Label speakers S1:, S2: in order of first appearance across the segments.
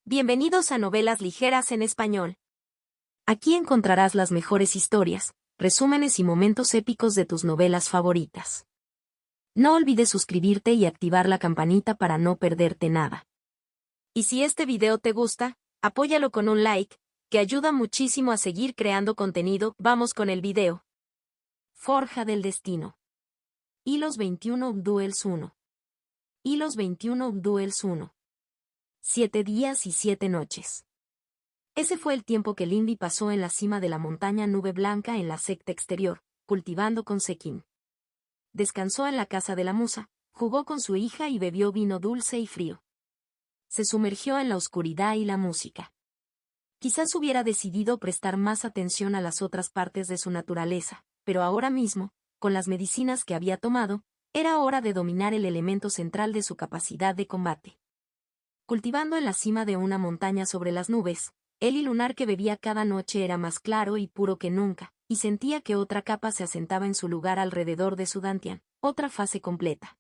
S1: Bienvenidos a Novelas Ligeras en Español. Aquí encontrarás las mejores historias, resúmenes y momentos épicos de tus novelas favoritas. No olvides suscribirte y activar la campanita para no perderte nada. Y si este video te gusta, apóyalo con un like, que ayuda muchísimo a seguir creando contenido. Vamos con el video. Forja del Destino. Hilos 21 Duels 1. Hilos 21 Duels 1. 7 días y 7 noches. Ese fue el tiempo que Lindy pasó en la cima de la montaña Nube Blanca en la secta exterior, cultivando con Sekin. Descansó en la casa de la musa, jugó con su hija y bebió vino dulce y frío. Se sumergió en la oscuridad y la música. Quizás hubiera decidido prestar más atención a las otras partes de su naturaleza, pero ahora mismo, con las medicinas que había tomado, era hora de dominar el elemento central de su capacidad de combate. Cultivando en la cima de una montaña sobre las nubes, el lunar que bebía cada noche era más claro y puro que nunca, y sentía que otra capa se asentaba en su lugar alrededor de su Dantian, otra fase completa.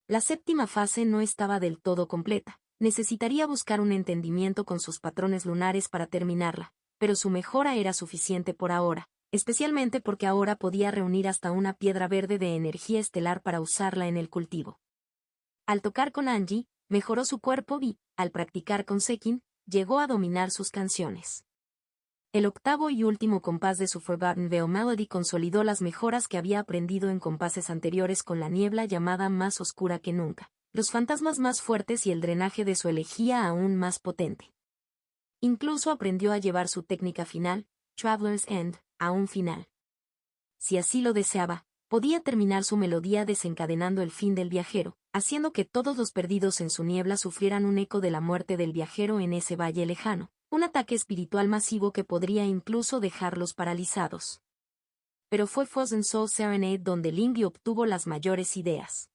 S1: La séptima fase no estaba del todo completa, necesitaría buscar un entendimiento con sus patrones lunares para terminarla, pero su mejora era suficiente por ahora, especialmente porque ahora podía reunir hasta una piedra verde de energía estelar para usarla en el cultivo. Al tocar con Angie, mejoró su cuerpo y, al practicar con Sekin, llegó a dominar sus canciones. El octavo y último compás de su Forgotten Veil Melody consolidó las mejoras que había aprendido en compases anteriores con la niebla llamada más oscura que nunca, los fantasmas más fuertes y el drenaje de su elegía aún más potente. Incluso aprendió a llevar su técnica final, Traveler's End, a un final. Si así lo deseaba, podía terminar su melodía desencadenando el fin del viajero, haciendo que todos los perdidos en su niebla sufrieran un eco de la muerte del viajero en ese valle lejano, un ataque espiritual masivo que podría incluso dejarlos paralizados. Pero fue Frozen Soul Serenade donde Lindy obtuvo las mayores ideas.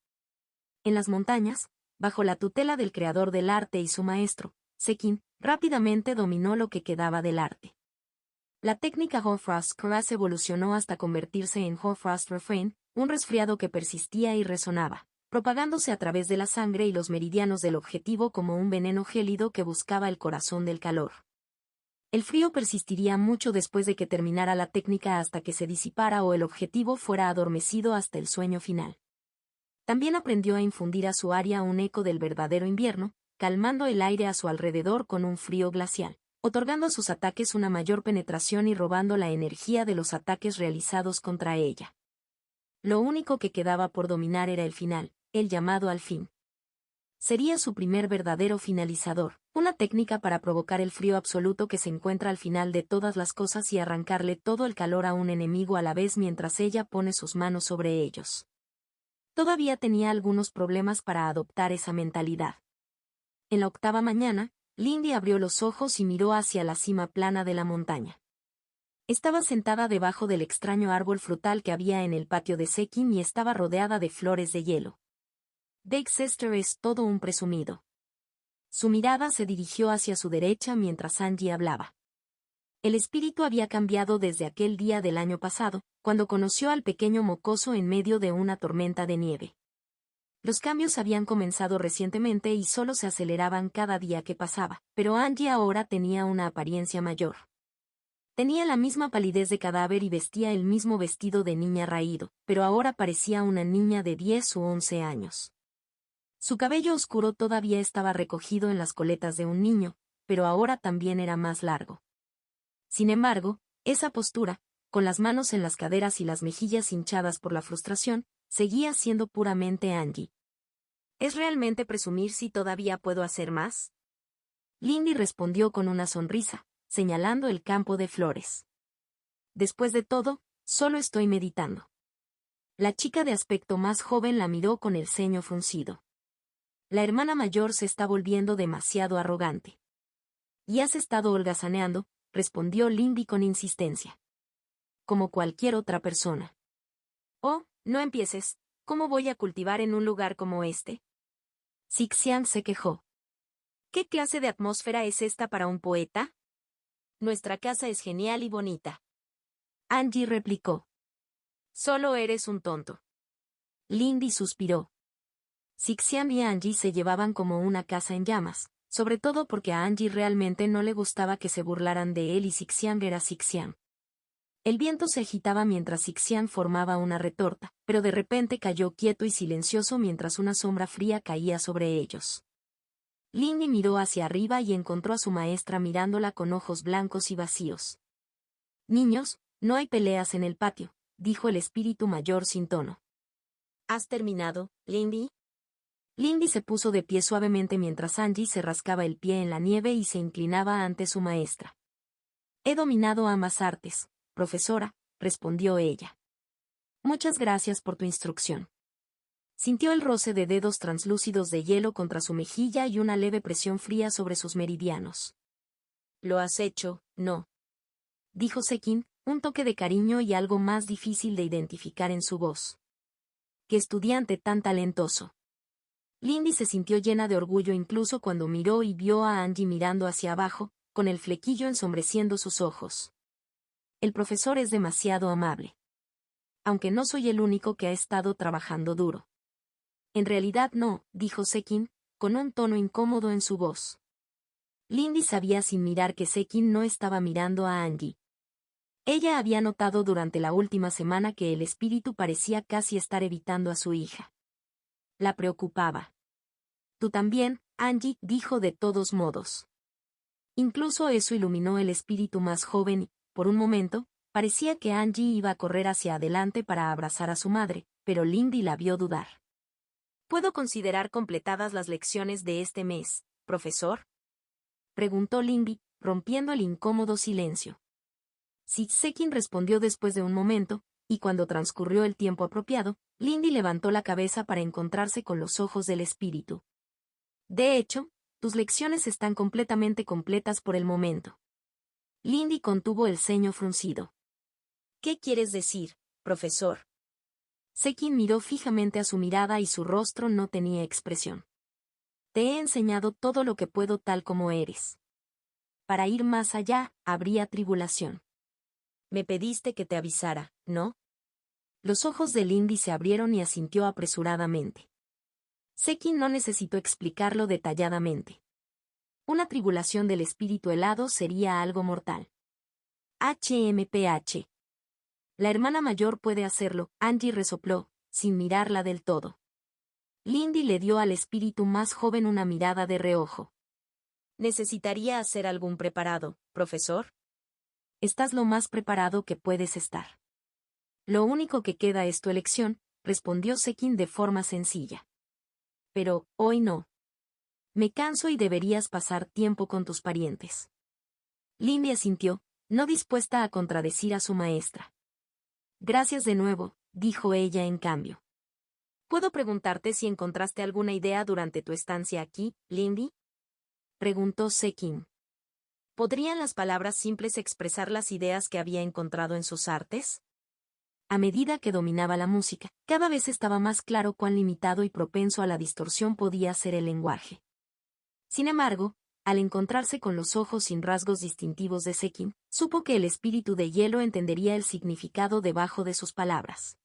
S1: En las montañas, bajo la tutela del creador del arte y su maestro, Sekin, rápidamente dominó lo que quedaba del arte. La técnica Hoarfrost Caress evolucionó hasta convertirse en Hoarfrost Refrain, un resfriado que persistía y resonaba, propagándose a través de la sangre y los meridianos del objetivo como un veneno gélido que buscaba el corazón del calor. El frío persistiría mucho después de que terminara la técnica hasta que se disipara o el objetivo fuera adormecido hasta el sueño final. También aprendió a infundir a su área un eco del verdadero invierno, calmando el aire a su alrededor con un frío glacial, otorgando a sus ataques una mayor penetración y robando la energía de los ataques realizados contra ella. Lo único que quedaba por dominar era el final, el llamado al fin. Sería su primer verdadero finalizador, una técnica para provocar el frío absoluto que se encuentra al final de todas las cosas y arrancarle todo el calor a un enemigo a la vez mientras ella pone sus manos sobre ellos. Todavía tenía algunos problemas para adoptar esa mentalidad. En la octava mañana, Lindy abrió los ojos y miró hacia la cima plana de la montaña. Estaba sentada debajo del extraño árbol frutal que había en el patio de Sekin y estaba rodeada de flores de hielo. Big Sister es todo un presumido. Su mirada se dirigió hacia su derecha mientras Angie hablaba. El espíritu había cambiado desde aquel día del año pasado, cuando conoció al pequeño mocoso en medio de una tormenta de nieve. Los cambios habían comenzado recientemente y solo se aceleraban cada día que pasaba, pero Angie ahora tenía una apariencia mayor. Tenía la misma palidez de cadáver y vestía el mismo vestido de niña raído, pero ahora parecía una niña de 10 u 11 años. Su cabello oscuro todavía estaba recogido en las coletas de un niño, pero ahora también era más largo. Sin embargo, esa postura, con las manos en las caderas y las mejillas hinchadas por la frustración, seguía siendo puramente Angie. ¿Es realmente presumir si todavía puedo hacer más? Lindy respondió con una sonrisa, señalando el campo de flores. Después de todo, solo estoy meditando. La chica de aspecto más joven la miró con el ceño fruncido. La hermana mayor se está volviendo demasiado arrogante. ¿Y has estado holgazaneando?, respondió Lindy con insistencia. Como cualquier otra persona. Oh, no empieces, ¿cómo voy a cultivar en un lugar como este? Sixian se quejó. ¿Qué clase de atmósfera es esta para un poeta? Nuestra casa es genial y bonita. Angie replicó. Solo eres un tonto. Lindy suspiró. Sixian y Angie se llevaban como una casa en llamas, Sobre todo porque a Angie realmente no le gustaba que se burlaran de él y Sixian era Sixian. El viento se agitaba mientras Sixian formaba una retorta, pero de repente cayó quieto y silencioso mientras una sombra fría caía sobre ellos. Lindy miró hacia arriba y encontró a su maestra mirándola con ojos blancos y vacíos. «Niños, no hay peleas en el patio», dijo el espíritu mayor sin tono. «¿Has terminado, Lindy?» Lindy se puso de pie suavemente mientras Angie se rascaba el pie en la nieve y se inclinaba ante su maestra. «He dominado ambas artes, profesora», respondió ella. «Muchas gracias por tu instrucción». Sintió el roce de dedos translúcidos de hielo contra su mejilla y una leve presión fría sobre sus meridianos. «¿Lo has hecho, no?», dijo Sekin, un toque de cariño y algo más difícil de identificar en su voz. «¡Qué estudiante tan talentoso!». Lindy se sintió llena de orgullo incluso cuando miró y vio a Angie mirando hacia abajo, con el flequillo ensombreciendo sus ojos. «El profesor es demasiado amable. Aunque no soy el único que ha estado trabajando duro». «En realidad no», dijo Sekin, con un tono incómodo en su voz. Lindy sabía sin mirar que Sekin no estaba mirando a Angie. Ella había notado durante la última semana que el espíritu parecía casi estar evitando a su hija. La preocupaba. «Tú también, Angie», dijo de todos modos. Incluso eso iluminó el espíritu más joven y, por un momento, parecía que Angie iba a correr hacia adelante para abrazar a su madre, pero Lindy la vio dudar. «¿Puedo considerar completadas las lecciones de este mes, profesor?», preguntó Lindy, rompiendo el incómodo silencio. Sekin respondió después de un momento, y cuando transcurrió el tiempo apropiado, Lindy levantó la cabeza para encontrarse con los ojos del espíritu. «De hecho, tus lecciones están completamente completas por el momento». Lindy contuvo el ceño fruncido. «¿Qué quieres decir, profesor?». Sekin miró fijamente a su mirada y su rostro no tenía expresión. «Te he enseñado todo lo que puedo tal como eres. Para ir más allá, habría tribulación. Me pediste que te avisara, ¿no?». Los ojos de Lindy se abrieron y asintió apresuradamente. Sekin no necesitó explicarlo detalladamente. Una tribulación del espíritu helado sería algo mortal. HMPH. La hermana mayor puede hacerlo, Angie resopló, sin mirarla del todo. Lindy le dio al espíritu más joven una mirada de reojo. «¿Necesitaría hacer algún preparado, profesor?». «Estás lo más preparado que puedes estar. Lo único que queda es tu elección», respondió Sekin de forma sencilla. «Pero, hoy no. Me canso y deberías pasar tiempo con tus parientes». Lindy asintió, no dispuesta a contradecir a su maestra. «Gracias de nuevo», dijo ella en cambio. «¿Puedo preguntarte si encontraste alguna idea durante tu estancia aquí, Lindy?», preguntó Sekin. ¿Podrían las palabras simples expresar las ideas que había encontrado en sus artes? A medida que dominaba la música, cada vez estaba más claro cuán limitado y propenso a la distorsión podía ser el lenguaje. Sin embargo, al encontrarse con los ojos sin rasgos distintivos de Sekin, supo que el espíritu de hielo entendería el significado debajo de sus palabras.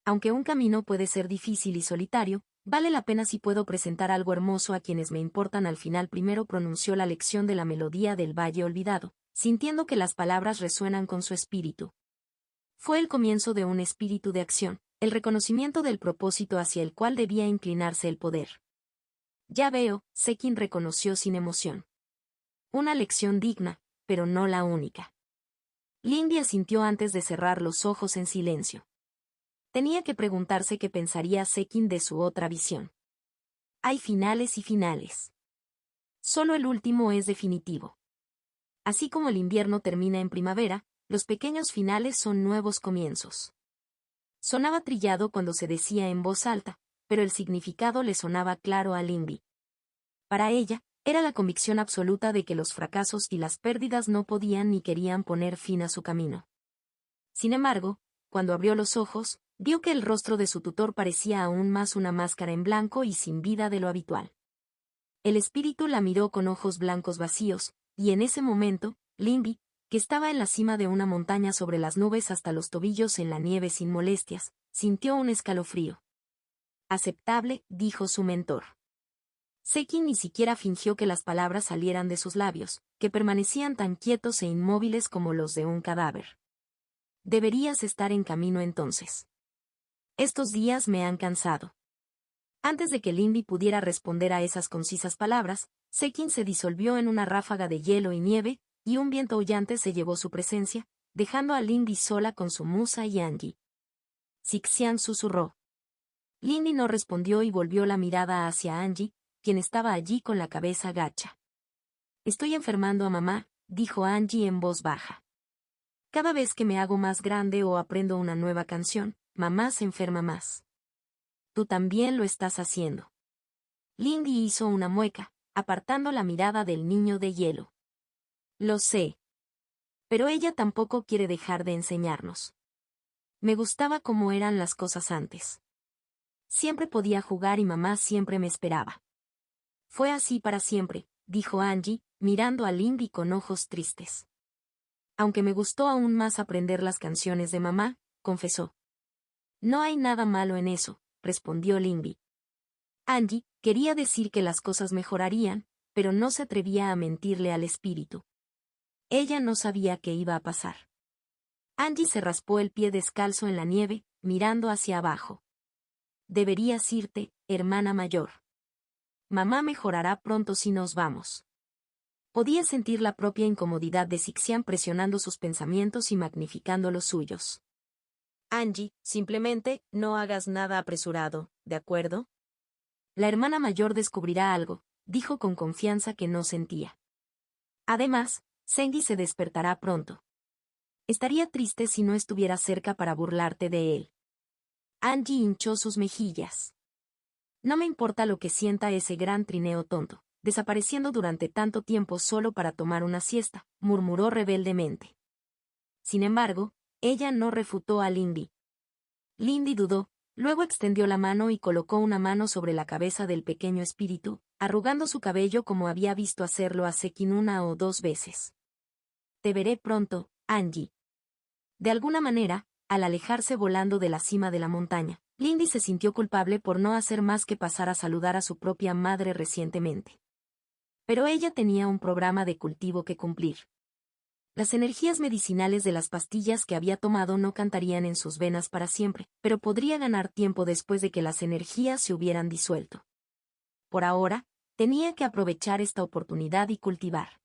S1: «Aunque un camino puede ser difícil y solitario, vale la pena si puedo presentar algo hermoso a quienes me importan». Al final primero pronunció la lección de la melodía del Valle Olvidado, sintiendo que las palabras resuenan con su espíritu. Fue el comienzo de un espíritu de acción, el reconocimiento del propósito hacia el cual debía inclinarse el poder. «Ya veo», Sekin reconoció sin emoción. «Una lección digna, pero no la única». Lindy asintió antes de cerrar los ojos en silencio. Tenía que preguntarse qué pensaría Sekin de su otra visión. Hay finales y finales. Solo el último es definitivo. Así como el invierno termina en primavera, los pequeños finales son nuevos comienzos. Sonaba trillado cuando se decía en voz alta, pero el significado le sonaba claro a Lindy. Para ella, era la convicción absoluta de que los fracasos y las pérdidas no podían ni querían poner fin a su camino. Sin embargo, cuando abrió los ojos, vio que el rostro de su tutor parecía aún más una máscara en blanco y sin vida de lo habitual. El espíritu la miró con ojos blancos vacíos, y en ese momento, Lindy, que estaba en la cima de una montaña sobre las nubes hasta los tobillos en la nieve sin molestias, sintió un escalofrío. «Aceptable», dijo su mentor. Sekin ni siquiera fingió que las palabras salieran de sus labios, que permanecían tan quietos e inmóviles como los de un cadáver. Deberías estar en camino entonces. Estos días me han cansado. Antes de que Lindy pudiera responder a esas concisas palabras, Sekin se disolvió en una ráfaga de hielo y nieve, y un viento aullante se llevó su presencia, dejando a Lindy sola con su musa y Angie. Sixian susurró. Lindy no respondió y volvió la mirada hacia Angie, quien estaba allí con la cabeza gacha. Estoy enfermando a mamá, dijo Angie en voz baja. Cada vez que me hago más grande o aprendo una nueva canción, mamá se enferma más. Tú también lo estás haciendo. Lindy hizo una mueca, apartando la mirada del niño de hielo. Lo sé. Pero ella tampoco quiere dejar de enseñarnos. Me gustaba cómo eran las cosas antes. Siempre podía jugar y mamá siempre me esperaba. Fue así para siempre, dijo Angie, mirando a Lindy con ojos tristes. Aunque me gustó aún más aprender las canciones de mamá, confesó. No hay nada malo en eso, respondió Lindy. Angie quería decir que las cosas mejorarían, pero no se atrevía a mentirle al espíritu. Ella no sabía qué iba a pasar. Angie se raspó el pie descalzo en la nieve, mirando hacia abajo. Deberías irte, hermana mayor. Mamá mejorará pronto si nos vamos. Podía sentir la propia incomodidad de Sixian presionando sus pensamientos y magnificando los suyos. Angie, simplemente, no hagas nada apresurado, ¿de acuerdo? La hermana mayor descubrirá algo, dijo con confianza que no sentía. Además, Sengi se despertará pronto. Estaría triste si no estuviera cerca para burlarte de él. Angie hinchó sus mejillas. No me importa lo que sienta ese gran trineo tonto, desapareciendo durante tanto tiempo solo para tomar una siesta, murmuró rebeldemente. Sin embargo, ella no refutó a Lindy. Lindy dudó, luego extendió la mano y colocó una mano sobre la cabeza del pequeño espíritu, arrugando su cabello como había visto hacerlo a Sekin una o dos veces. Te veré pronto, Angie. De alguna manera, al alejarse volando de la cima de la montaña, Lindy se sintió culpable por no hacer más que pasar a saludar a su propia madre recientemente. Pero ella tenía un programa de cultivo que cumplir. Las energías medicinales de las pastillas que había tomado no cantarían en sus venas para siempre, pero podría ganar tiempo después de que las energías se hubieran disuelto. Por ahora, tenía que aprovechar esta oportunidad y cultivar.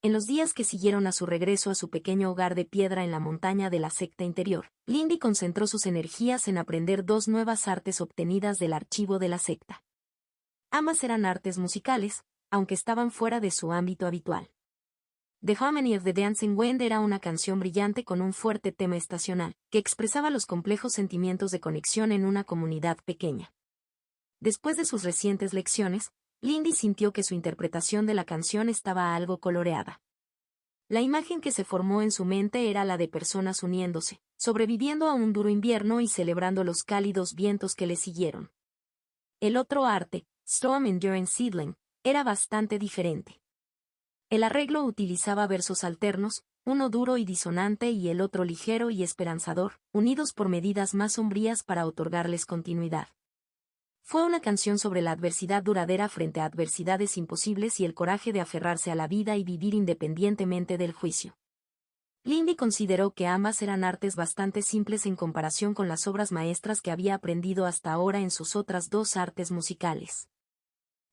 S1: En los días que siguieron a su regreso a su pequeño hogar de piedra en la montaña de la secta interior, Lindy concentró sus energías en aprender dos nuevas artes obtenidas del archivo de la secta. Ambas eran artes musicales, aunque estaban fuera de su ámbito habitual. The Harmony of the Dancing Wind era una canción brillante con un fuerte tema estacional, que expresaba los complejos sentimientos de conexión en una comunidad pequeña. Después de sus recientes lecciones, Lindy sintió que su interpretación de la canción estaba algo coloreada. La imagen que se formó en su mente era la de personas uniéndose, sobreviviendo a un duro invierno y celebrando los cálidos vientos que le siguieron. El otro arte, Storm Endurance Seedling, era bastante diferente. El arreglo utilizaba versos alternos, uno duro y disonante y el otro ligero y esperanzador, unidos por medidas más sombrías para otorgarles continuidad. Fue una canción sobre la adversidad duradera frente a adversidades imposibles y el coraje de aferrarse a la vida y vivir independientemente del juicio. Lindy consideró que ambas eran artes bastante simples en comparación con las obras maestras que había aprendido hasta ahora en sus otras dos artes musicales.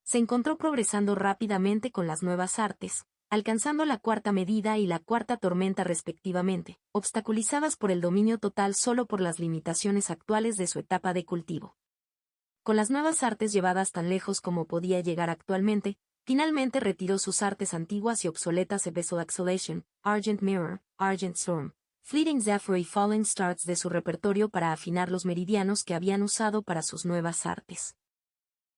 S1: Se encontró progresando rápidamente con las nuevas artes, alcanzando la cuarta medida y la cuarta tormenta respectivamente, obstaculizadas por el dominio total solo por las limitaciones actuales de su etapa de cultivo. Con las nuevas artes llevadas tan lejos como podía llegar actualmente, finalmente retiró sus artes antiguas y obsoletas Abyssal Exhalation, Argent Mirror, Argent Storm, Fleeting Zephyr y Falling Stars de su repertorio para afinar los meridianos que habían usado para sus nuevas artes.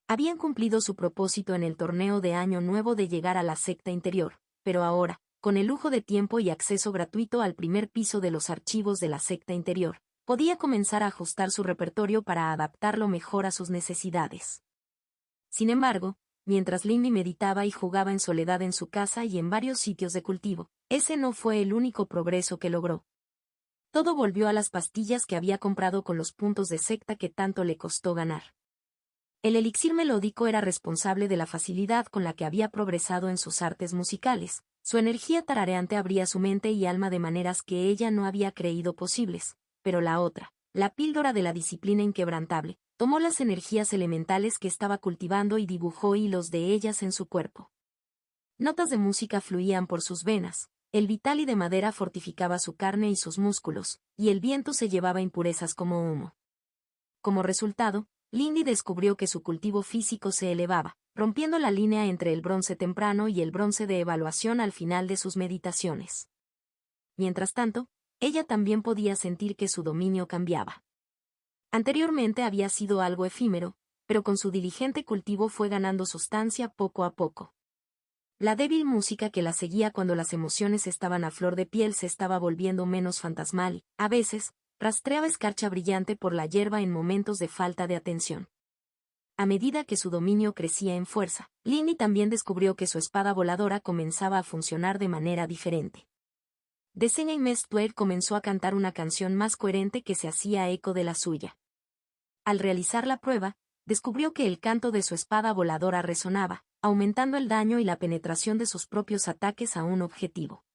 S1: Habían cumplido su propósito en el torneo de Año Nuevo de llegar a la secta interior, pero ahora, con el lujo de tiempo y acceso gratuito al primer piso de los archivos de la secta interior, podía comenzar a ajustar su repertorio para adaptarlo mejor a sus necesidades. Sin embargo, mientras Lindy meditaba y jugaba en soledad en su casa y en varios sitios de cultivo, ese no fue el único progreso que logró. Todo volvió a las pastillas que había comprado con los puntos de secta que tanto le costó ganar. El elixir melódico era responsable de la facilidad con la que había progresado en sus artes musicales. Su energía tarareante abría su mente y alma de maneras que ella no había creído posibles, pero la otra, la píldora de la disciplina inquebrantable, tomó las energías elementales que estaba cultivando y dibujó hilos de ellas en su cuerpo. Notas de música fluían por sus venas, el vital y de madera fortificaba su carne y sus músculos, y el viento se llevaba impurezas como humo. Como resultado, Lindy descubrió que su cultivo físico se elevaba, rompiendo la línea entre el bronce temprano y el bronce de evaluación al final de sus meditaciones. Mientras tanto, ella también podía sentir que su dominio cambiaba. Anteriormente había sido algo efímero, pero con su diligente cultivo fue ganando sustancia poco a poco. La débil música que la seguía cuando las emociones estaban a flor de piel se estaba volviendo menos fantasmal, a veces, rastreaba escarcha brillante por la hierba en momentos de falta de atención. A medida que su dominio crecía en fuerza, Lindy también descubrió que su espada voladora comenzaba a funcionar de manera diferente. Desenia Mestware comenzó a cantar una canción más coherente que se hacía eco de la suya. Al realizar la prueba, descubrió que el canto de su espada voladora resonaba, aumentando el daño y la penetración de sus propios ataques a un objetivo.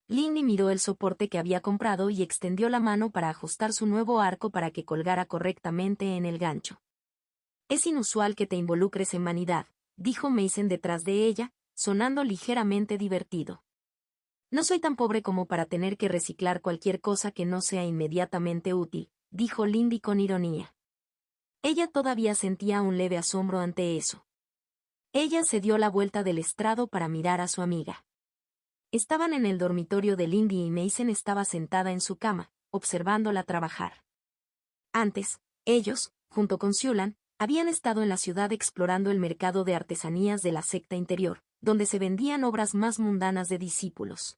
S1: Lindy miró el soporte que había comprado y extendió la mano para ajustar su nuevo arco para que colgara correctamente en el gancho. Es inusual que te involucres en vanidad, dijo Mason detrás de ella, sonando ligeramente divertido. No soy tan pobre como para tener que reciclar cualquier cosa que no sea inmediatamente útil, dijo Lindy con ironía. Ella todavía sentía un leve asombro ante eso. Ella se dio la vuelta del estrado para mirar a su amiga. Estaban en el dormitorio de Lindy y Mason estaba sentada en su cama, observándola trabajar. Antes, ellos, junto con Siulan, habían estado en la ciudad explorando el mercado de artesanías de la secta interior, donde se vendían obras más mundanas de discípulos.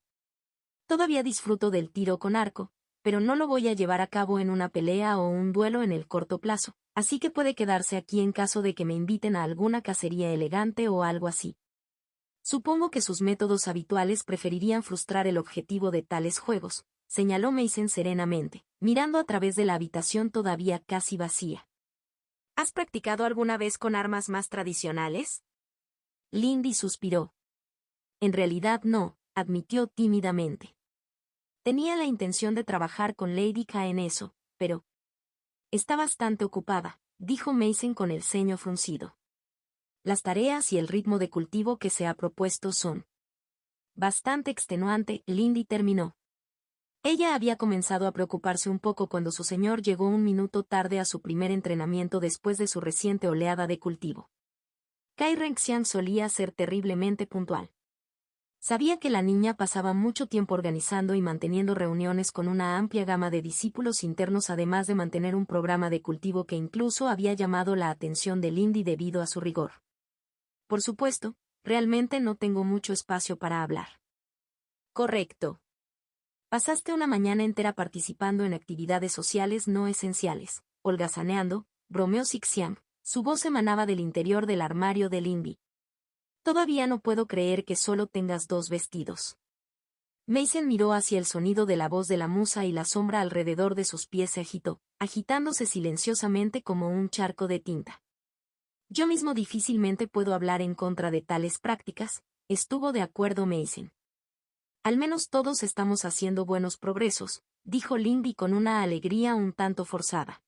S1: Todavía disfruto del tiro con arco, pero no lo voy a llevar a cabo en una pelea o un duelo en el corto plazo, así que puede quedarse aquí en caso de que me inviten a alguna cacería elegante o algo así. Supongo que sus métodos habituales preferirían frustrar el objetivo de tales juegos, señaló Mason serenamente, mirando a través de la habitación todavía casi vacía. ¿Has practicado alguna vez con armas más tradicionales? Lindy suspiró. En realidad no, admitió tímidamente. Tenía la intención de trabajar con Lady K en eso, pero... Está bastante ocupada, dijo Mason con el ceño fruncido. Las tareas y el ritmo de cultivo que se ha propuesto son bastante extenuante, Lindy terminó. Ella había comenzado a preocuparse un poco cuando su señor llegó un minuto tarde a su primer entrenamiento después de su reciente oleada de cultivo. Kai Renxian solía ser terriblemente puntual. Sabía que la niña pasaba mucho tiempo organizando y manteniendo reuniones con una amplia gama de discípulos internos además de mantener un programa de cultivo que incluso había llamado la atención de Lindy debido a su rigor. Por supuesto, realmente no tengo mucho espacio para hablar. Correcto. Pasaste una mañana entera participando en actividades sociales no esenciales, holgazaneando, bromeó Sixiang, su voz emanaba del interior del armario de Lindy. Todavía no puedo creer que solo tengas 2 vestidos. Mason miró hacia el sonido de la voz de la musa y la sombra alrededor de sus pies se agitó, agitándose silenciosamente como un charco de tinta. Yo mismo difícilmente puedo hablar en contra de tales prácticas, estuvo de acuerdo Mason. Al menos todos estamos haciendo buenos progresos, dijo Lindy con una alegría un tanto forzada.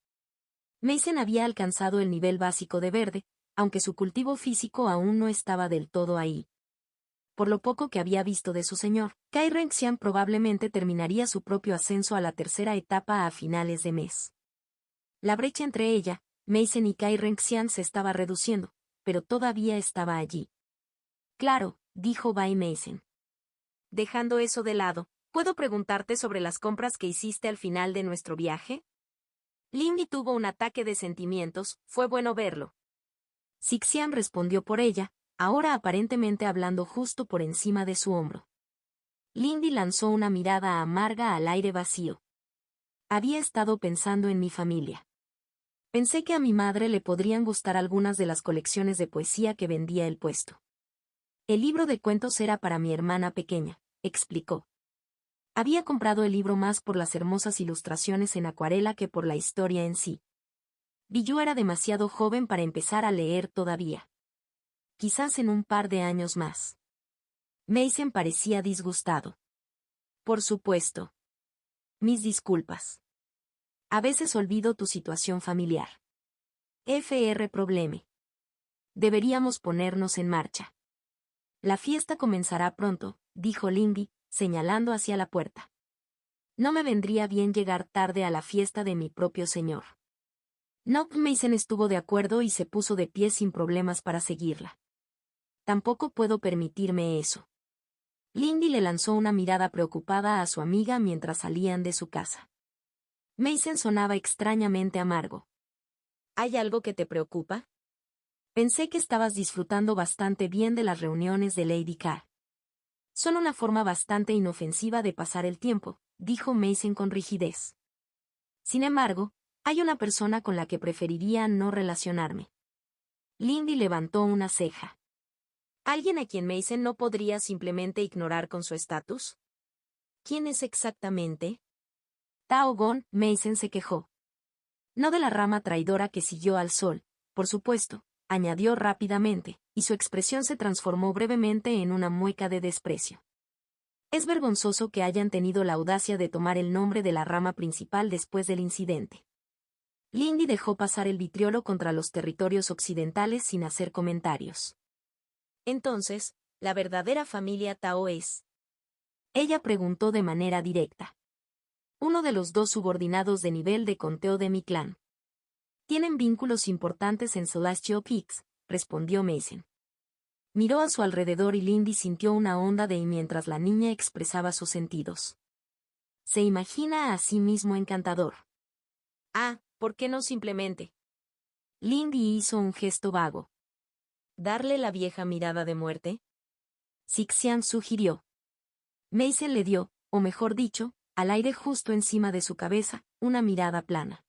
S1: Mason había alcanzado el nivel básico de verde, aunque su cultivo físico aún no estaba del todo ahí. Por lo poco que había visto de su señor, Kai Renxian probablemente terminaría su propio ascenso a la tercera etapa a finales de mes. La brecha entre ella, Mason y Kai Renxian se estaba reduciendo, pero todavía estaba allí. Claro, dijo Bai Mason. Dejando eso de lado, ¿puedo preguntarte sobre las compras que hiciste al final de nuestro viaje? Lindy tuvo un ataque de sentimientos, fue bueno verlo. Sixian respondió por ella, ahora aparentemente hablando justo por encima de su hombro. Lindy lanzó una mirada amarga al aire vacío. Había estado pensando en mi familia. Pensé que a mi madre le podrían gustar algunas de las colecciones de poesía que vendía el puesto. El libro de cuentos era para mi hermana pequeña, explicó. Había comprado el libro más por las hermosas ilustraciones en acuarela que por la historia en sí. Billu era demasiado joven para empezar a leer todavía. Quizás en un par de años más. Mason parecía disgustado. Por supuesto. Mis disculpas. A veces olvido tu situación familiar. Probleme. Deberíamos ponernos en marcha. La fiesta comenzará pronto, dijo Lindy, señalando hacia la puerta. No me vendría bien llegar tarde a la fiesta de mi propio señor. Mason estuvo de acuerdo y se puso de pie sin problemas para seguirla. Tampoco puedo permitirme eso. Lindy le lanzó una mirada preocupada a su amiga mientras salían de su casa. Mason sonaba extrañamente amargo. ¿Hay algo que te preocupa? Pensé que estabas disfrutando bastante bien de las reuniones de Lady K. Son una forma bastante inofensiva de pasar el tiempo, dijo Mason con rigidez. Sin embargo, hay una persona con la que preferiría no relacionarme. Lindy levantó una ceja. ¿Alguien a quien Mason no podría simplemente ignorar con su estatus? ¿Quién es exactamente? Tao Gon, Mason se quejó. No de la rama traidora que siguió al sol, por supuesto, añadió rápidamente, y su expresión se transformó brevemente en una mueca de desprecio. Es vergonzoso que hayan tenido la audacia de tomar el nombre de la rama principal después del incidente. Lindy dejó pasar el vitriolo contra los territorios occidentales sin hacer comentarios. Entonces, ¿la verdadera familia Tao es? Ella preguntó de manera directa. Uno de los dos subordinados de nivel de conteo de mi clan. Tienen vínculos importantes en Celestial Peaks, respondió Mason. Miró a su alrededor y Lindy sintió una onda de mientras la niña expresaba sus sentidos. Se imagina a sí mismo encantador. Ah, ¿por qué no simplemente? Lindy hizo un gesto vago. ¿Darle la vieja mirada de muerte? Sixian sugirió. Mason le dio, o mejor dicho, al aire justo encima de su cabeza, una mirada plana.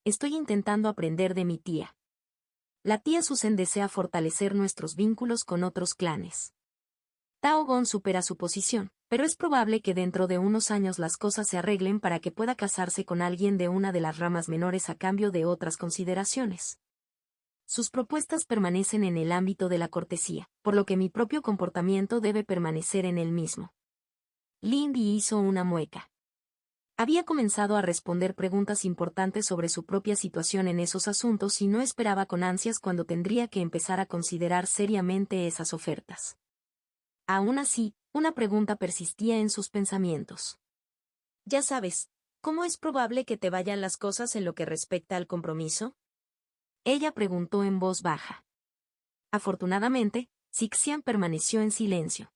S1: Estoy intentando aprender de mi tía. La tía Susan desea fortalecer nuestros vínculos con otros clanes. Tao Gon supera su posición, pero es probable que dentro de unos años las cosas se arreglen para que pueda casarse con alguien de una de las ramas menores a cambio de otras consideraciones. Sus propuestas permanecen en el ámbito de la cortesía, por lo que mi propio comportamiento debe permanecer en el mismo. Lindy hizo una mueca. Había comenzado a responder preguntas importantes sobre su propia situación en esos asuntos y no esperaba con ansias cuando tendría que empezar a considerar seriamente esas ofertas. Aún así, una pregunta persistía en sus pensamientos. Ya sabes, ¿cómo es probable que te vayan las cosas en lo que respecta al compromiso? Ella preguntó en voz baja. Afortunadamente, Sixian permaneció en silencio.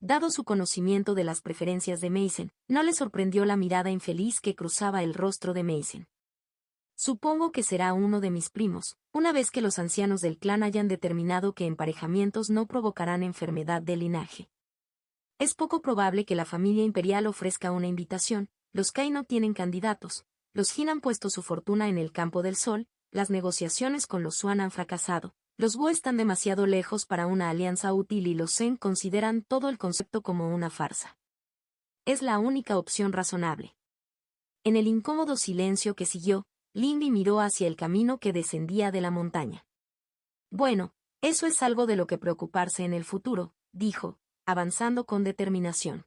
S1: Dado su conocimiento de las preferencias de Mason, no le sorprendió la mirada infeliz que cruzaba el rostro de Mason. Supongo que será uno de mis primos, una vez que los ancianos del clan hayan determinado que emparejamientos no provocarán enfermedad de linaje. Es poco probable que la familia imperial ofrezca una invitación, los Kai no tienen candidatos, los Jin han puesto su fortuna en el campo del sol, las negociaciones con los Xuan han fracasado. Los Wu están demasiado lejos para una alianza útil y los Zen consideran todo el concepto como una farsa. Es la única opción razonable. En el incómodo silencio que siguió, Lindy miró hacia el camino que descendía de la montaña. Bueno, eso es algo de lo que preocuparse en el futuro, dijo, avanzando con determinación.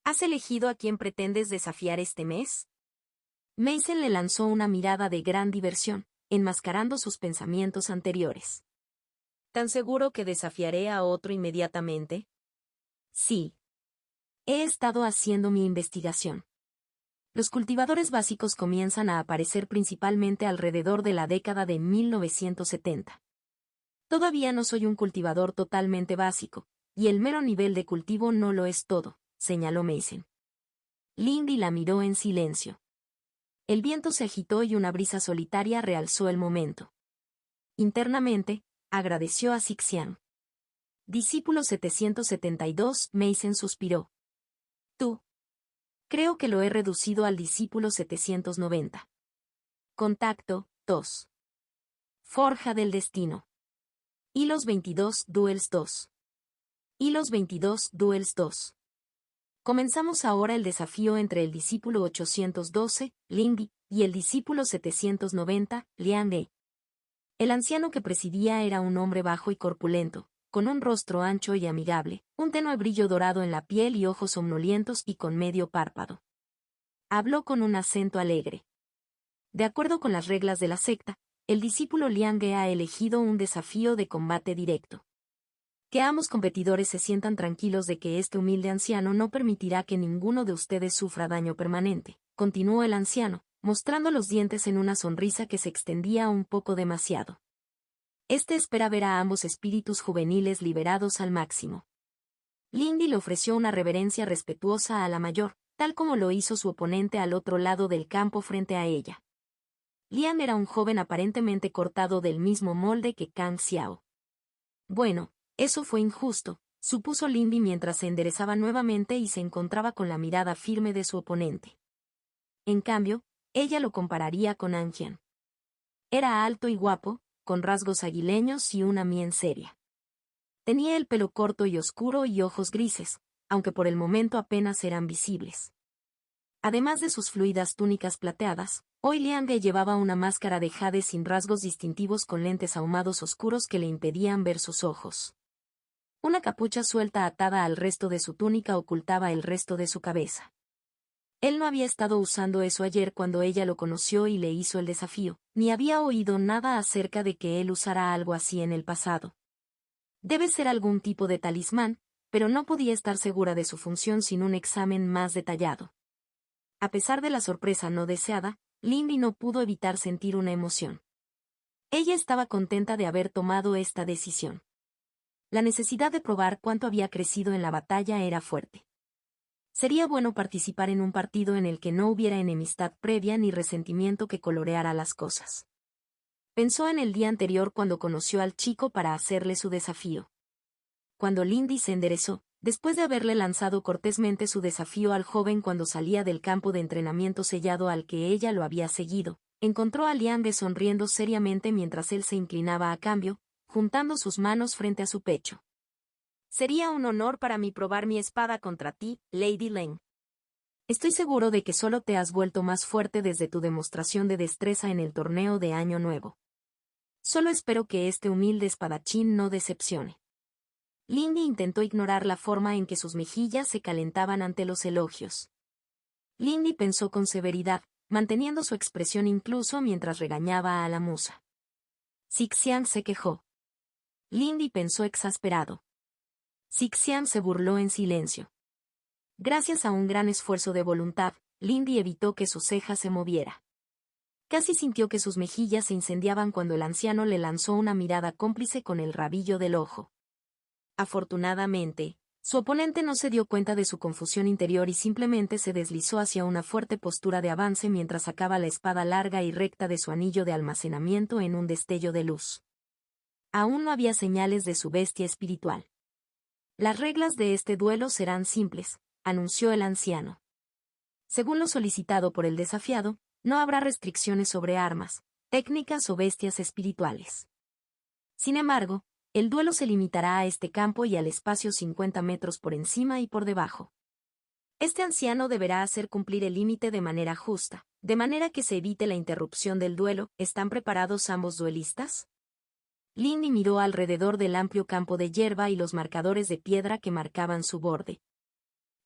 S1: ¿Has elegido a quién pretendes desafiar este mes? Mason le lanzó una mirada de gran diversión, enmascarando sus pensamientos anteriores. ¿Tan seguro que desafiaré a otro inmediatamente? Sí. He estado haciendo mi investigación. Los cultivadores básicos comienzan a aparecer principalmente alrededor de la década de 1970. Todavía no soy un cultivador totalmente básico, y el mero nivel de cultivo no lo es todo, señaló Mason. Lindy la miró en silencio. El viento se agitó y una brisa solitaria realzó el momento. Internamente, agradeció a Sixian. Discípulo 772, Mason suspiró. Tú. Creo que lo he reducido al discípulo 790. Contacto, 2. Forja del destino. Hilos 22, Duels 2. Hilos 22, Duels 2. Comenzamos ahora el desafío entre el discípulo 812, Lindy, y el discípulo 790, Liang Ge. El anciano que presidía era un hombre bajo y corpulento, con un rostro ancho y amigable, un tenue brillo dorado en la piel y ojos somnolientos y con medio párpado. Habló con un acento alegre. De acuerdo con las reglas de la secta, el discípulo Liang Ge ha elegido un desafío de combate directo. Que ambos competidores se sientan tranquilos de que este humilde anciano no permitirá que ninguno de ustedes sufra daño permanente, continuó el anciano, mostrando los dientes en una sonrisa que se extendía un poco demasiado. Este espera ver a ambos espíritus juveniles liberados al máximo. Lindy le ofreció una reverencia respetuosa a la mayor, tal como lo hizo su oponente al otro lado del campo frente a ella. Liang era un joven aparentemente cortado del mismo molde que Kang Xiao. Bueno, eso fue injusto, supuso Lindy mientras se enderezaba nuevamente y se encontraba con la mirada firme de su oponente. En cambio, ella lo compararía con Anqian. Era alto y guapo, con rasgos aguileños y una mien seria. Tenía el pelo corto y oscuro y ojos grises, aunque por el momento apenas eran visibles. Además de sus fluidas túnicas plateadas, hoy Liang Ge llevaba una máscara de jade sin rasgos distintivos con lentes ahumados oscuros que le impedían ver sus ojos. Una capucha suelta atada al resto de su túnica ocultaba el resto de su cabeza. Él no había estado usando eso ayer cuando ella lo conoció y le hizo el desafío, ni había oído nada acerca de que él usara algo así en el pasado. Debe ser algún tipo de talismán, pero no podía estar segura de su función sin un examen más detallado. A pesar de la sorpresa no deseada, Lindy no pudo evitar sentir una emoción. Ella estaba contenta de haber tomado esta decisión. La necesidad de probar cuánto había crecido en la batalla era fuerte. Sería bueno participar en un partido en el que no hubiera enemistad previa ni resentimiento que coloreara las cosas. Pensó en el día anterior cuando conoció al chico para hacerle su desafío. Cuando Lindy se enderezó, después de haberle lanzado cortésmente su desafío al joven cuando salía del campo de entrenamiento sellado al que ella lo había seguido, encontró a Liang Ge sonriendo seriamente mientras él se inclinaba a cambio, juntando sus manos frente a su pecho. Sería un honor para mí probar mi espada contra ti, Lady Leng. Estoy seguro de que solo te has vuelto más fuerte desde tu demostración de destreza en el torneo de Año Nuevo. Solo espero que este humilde espadachín no decepcione. Lindy intentó ignorar la forma en que sus mejillas se calentaban ante los elogios. Lindy pensó con severidad, manteniendo su expresión incluso mientras regañaba a la musa. Sixian se quejó. Lindy pensó exasperado. Sixian se burló en silencio. Gracias a un gran esfuerzo de voluntad, Lindy evitó que su ceja se moviera. Casi sintió que sus mejillas se incendiaban cuando el anciano le lanzó una mirada cómplice con el rabillo del ojo. Afortunadamente, su oponente no se dio cuenta de su confusión interior y simplemente se deslizó hacia una fuerte postura de avance mientras sacaba la espada larga y recta de su anillo de almacenamiento en un destello de luz. Aún no había señales de su bestia espiritual. Las reglas de este duelo serán simples, anunció el anciano. Según lo solicitado por el desafiado, no habrá restricciones sobre armas, técnicas o bestias espirituales. Sin embargo, el duelo se limitará a este campo y al espacio 50 metros por encima y por debajo. Este anciano deberá hacer cumplir el límite de manera justa, de manera que se evite la interrupción del duelo. ¿Están preparados ambos duelistas? Lindy miró alrededor del amplio campo de hierba y los marcadores de piedra que marcaban su borde.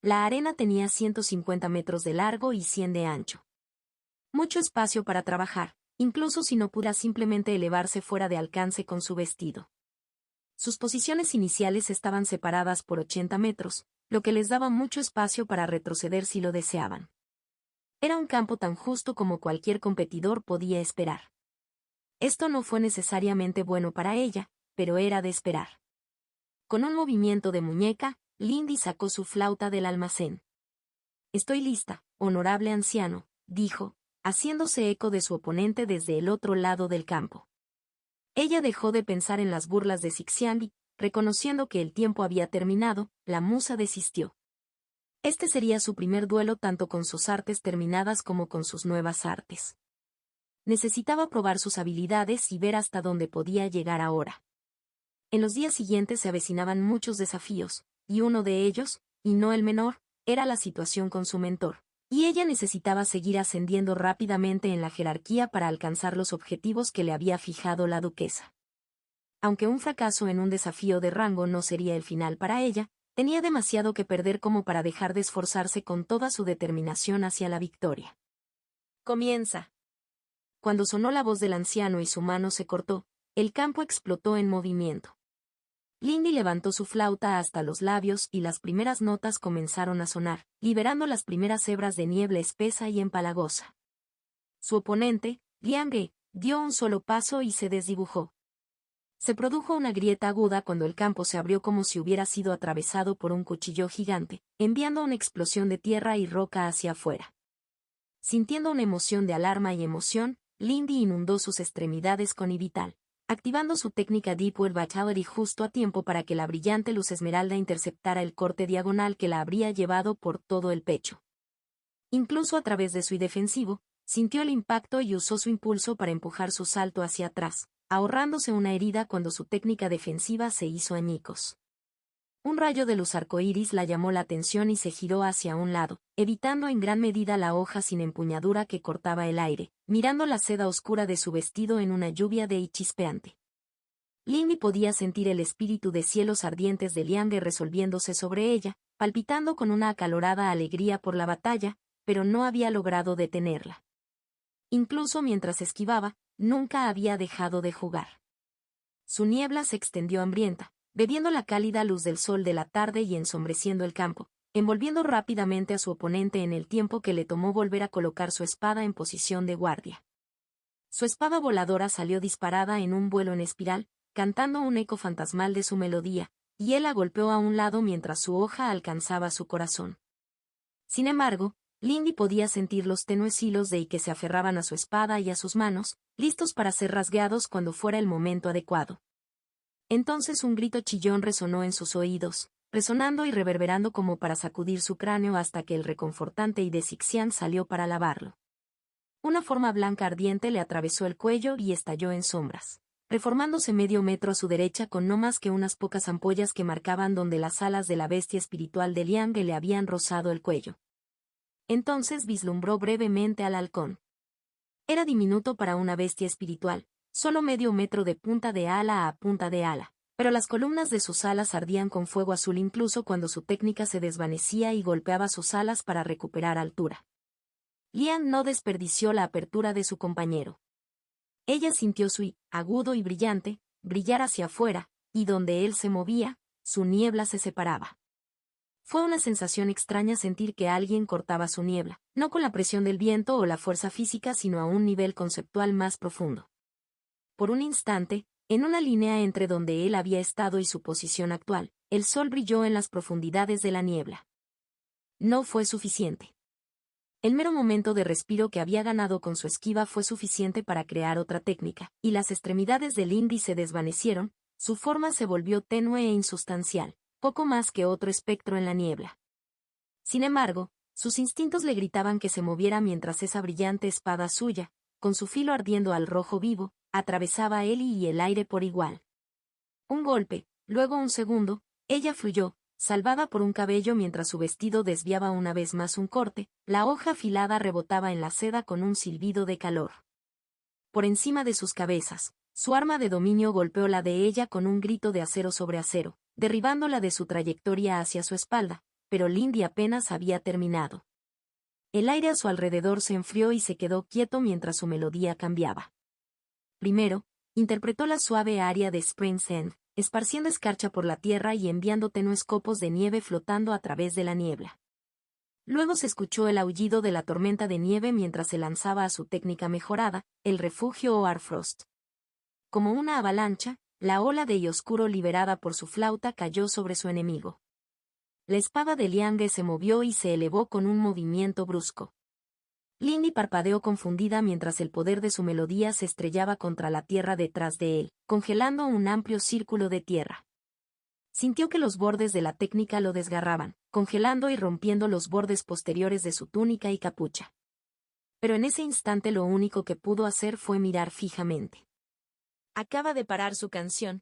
S1: La arena tenía 150 metros de largo y 100 de ancho. Mucho espacio para trabajar, incluso si no pudiera simplemente elevarse fuera de alcance con su vestido. Sus posiciones iniciales estaban separadas por 80 metros, lo que les daba mucho espacio para retroceder si lo deseaban. Era un campo tan justo como cualquier competidor podía esperar. Esto no fue necesariamente bueno para ella, pero era de esperar. Con un movimiento de muñeca, Lindy sacó su flauta del almacén. Estoy lista, honorable anciano, dijo, haciéndose eco de su oponente desde el otro lado del campo. Ella dejó de pensar en las burlas de Sixian y, reconociendo que el tiempo había terminado, la musa desistió. Este sería su primer duelo tanto con sus artes terminadas como con sus nuevas artes. Necesitaba probar sus habilidades y ver hasta dónde podía llegar ahora. En los días siguientes se avecinaban muchos desafíos, y uno de ellos, y no el menor, era la situación con su mentor, Y ella necesitaba seguir ascendiendo rápidamente en la jerarquía para alcanzar los objetivos que le había fijado la duquesa. Aunque un fracaso en un desafío de rango no sería el final para ella, tenía demasiado que perder como para dejar de esforzarse con toda su determinación hacia la victoria. Comienza. Cuando sonó la voz del anciano y su mano se cortó, el campo explotó en movimiento. Lindy levantó su flauta hasta los labios y las primeras notas comenzaron a sonar, liberando las primeras hebras de niebla espesa y empalagosa. Su oponente, Liang, dio un solo paso y se desdibujó. Se produjo una grieta aguda cuando el campo se abrió como si hubiera sido atravesado por un cuchillo gigante, enviando una explosión de tierra y roca hacia afuera. Sintiendo una emoción de alarma y emoción, Lindy inundó sus extremidades con Ibital, activando su técnica Deepwell Vitality justo a tiempo para que la brillante luz esmeralda interceptara el corte diagonal que la habría llevado por todo el pecho. Incluso a través de su defensivo, sintió el impacto y usó su impulso para empujar su salto hacia atrás, ahorrándose una herida cuando su técnica defensiva se hizo añicos. Un rayo de luz arcoíris la llamó la atención y se giró hacia un lado, evitando en gran medida la hoja sin empuñadura que cortaba el aire, mirando la seda oscura de su vestido en una lluvia de chispeante. Lindy podía sentir el espíritu de cielos ardientes de Liang resolviéndose sobre ella, palpitando con una acalorada alegría por la batalla, pero no había logrado detenerla. Incluso mientras esquivaba, nunca había dejado de jugar. Su niebla se extendió hambrienta, bebiendo la cálida luz del sol de la tarde y ensombreciendo el campo, envolviendo rápidamente a su oponente en el tiempo que le tomó volver a colocar su espada en posición de guardia. Su espada voladora salió disparada en un vuelo en espiral, cantando un eco fantasmal de su melodía, y él la golpeó a un lado mientras su hoja alcanzaba su corazón. Sin embargo, Lindy podía sentir los tenues hilos de que se aferraban a su espada y a sus manos, listos para ser rasgados cuando fuera el momento adecuado. Entonces un grito chillón resonó en sus oídos, resonando y reverberando como para sacudir su cráneo hasta que el reconfortante y de Sixian salió para lavarlo. Una forma blanca ardiente le atravesó el cuello y estalló en sombras, reformándose medio metro a su derecha con no más que unas pocas ampollas que marcaban donde las alas de la bestia espiritual de Liang le habían rozado el cuello. Entonces vislumbró brevemente al halcón. Era diminuto para una bestia espiritual, solo medio metro de punta de ala a punta de ala, pero las columnas de sus alas ardían con fuego azul incluso cuando su técnica se desvanecía y golpeaba sus alas para recuperar altura. Liang no desperdició la apertura de su compañero. Ella sintió su agudo y brillante, brillar hacia afuera, y donde él se movía, su niebla se separaba. Fue una sensación extraña sentir que alguien cortaba su niebla, no con la presión del viento o la fuerza física sino a un nivel conceptual más profundo. Por un instante, en una línea entre donde él había estado y su posición actual, el sol brilló en las profundidades de la niebla. No fue suficiente. El mero momento de respiro que había ganado con su esquiva fue suficiente para crear otra técnica, y las extremidades del Indy se desvanecieron, su forma se volvió tenue e insustancial, poco más que otro espectro en la niebla. Sin embargo, sus instintos le gritaban que se moviera mientras esa brillante espada suya, con su filo ardiendo al rojo vivo, atravesaba a él y el aire por igual. Un golpe, luego un segundo, ella fluyó, salvada por un cabello mientras su vestido desviaba una vez más un corte, la hoja afilada rebotaba en la seda con un silbido de calor. Por encima de sus cabezas, su arma de dominio golpeó la de ella con un grito de acero sobre acero, derribándola de su trayectoria hacia su espalda, pero Lindy apenas había terminado. El aire a su alrededor se enfrió y se quedó quieto mientras su melodía cambiaba. Primero, interpretó la suave aria de Spring's End, esparciendo escarcha por la tierra y enviando tenues copos de nieve flotando a través de la niebla. Luego se escuchó el aullido de la tormenta de nieve mientras se lanzaba a su técnica mejorada, el refugio o Arfrost. Como una avalancha, la ola de oscuro liberada por su flauta cayó sobre su enemigo. La espada de Liang se movió y se elevó con un movimiento brusco. Lindy parpadeó confundida mientras el poder de su melodía se estrellaba contra la tierra detrás de él, congelando un amplio círculo de tierra. Sintió que los bordes de la técnica lo desgarraban, congelando y rompiendo los bordes posteriores de su túnica y capucha. Pero en ese instante lo único que pudo hacer fue mirar fijamente. Acaba de parar su canción.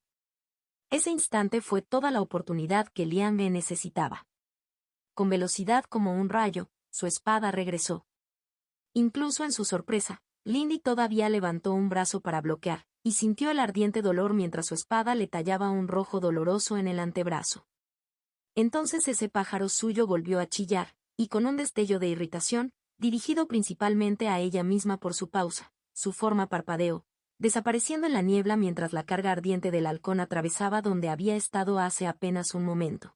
S1: Ese instante fue toda la oportunidad que Liang necesitaba. Con velocidad como un rayo, su espada regresó. Incluso en su sorpresa, Lindy todavía levantó un brazo para bloquear, y sintió el ardiente dolor mientras su espada le tallaba un rojo doloroso en el antebrazo. Entonces ese pájaro suyo volvió a chillar, y con un destello de irritación, dirigido principalmente a ella misma por su pausa, su forma parpadeó, desapareciendo en la niebla mientras la carga ardiente del halcón atravesaba donde había estado hace apenas un momento.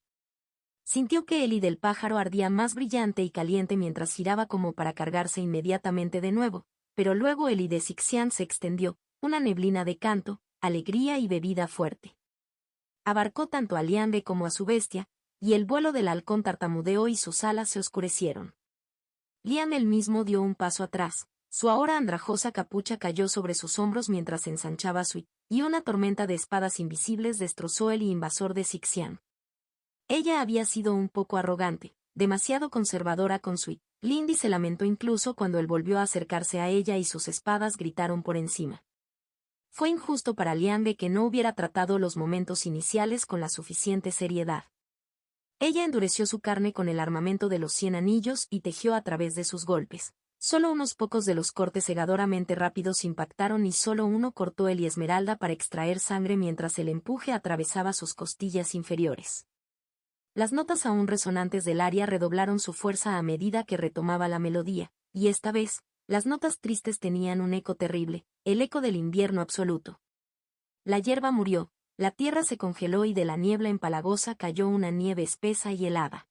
S1: Sintió que el y del pájaro ardía más brillante y caliente mientras giraba como para cargarse inmediatamente de nuevo, pero luego el y de Sixian se extendió, una neblina de canto, alegría y bebida fuerte. Abarcó tanto a Liande como a su bestia, y el vuelo del halcón tartamudeó y sus alas se oscurecieron. Lian él mismo dio un paso atrás, su ahora andrajosa capucha cayó sobre sus hombros mientras ensanchaba su y una tormenta de espadas invisibles destrozó el invasor de Sixian. Ella había sido un poco arrogante, demasiado conservadora con su Lindy se lamentó incluso cuando él volvió a acercarse a ella y sus espadas gritaron por encima. Fue injusto para Liande que no hubiera tratado los momentos iniciales con la suficiente seriedad. Ella endureció su carne con el armamento de los 100 anillos y tejió a través de sus golpes. Solo unos pocos de los cortes cegadoramente rápidos impactaron y solo uno cortó el y esmeralda para extraer sangre mientras el empuje atravesaba sus costillas inferiores. Las notas aún resonantes del aria redoblaron su fuerza a medida que retomaba la melodía, y esta vez, las notas tristes tenían un eco terrible, el eco del invierno absoluto. La hierba murió, la tierra se congeló y de la niebla empalagosa cayó una nieve espesa y helada.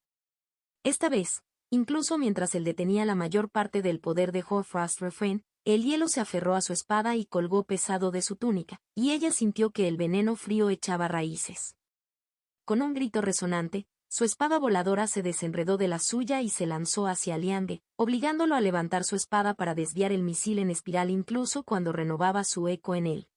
S1: Esta vez, incluso mientras él detenía la mayor parte del poder de Hoarfrost Refrain, el hielo se aferró a su espada y colgó pesado de su túnica, y ella sintió que el veneno frío echaba raíces. Con un grito resonante, su espada voladora se desenredó de la suya y se lanzó hacia Liande, obligándolo a levantar su espada para desviar el misil en espiral incluso cuando renovaba su eco en él.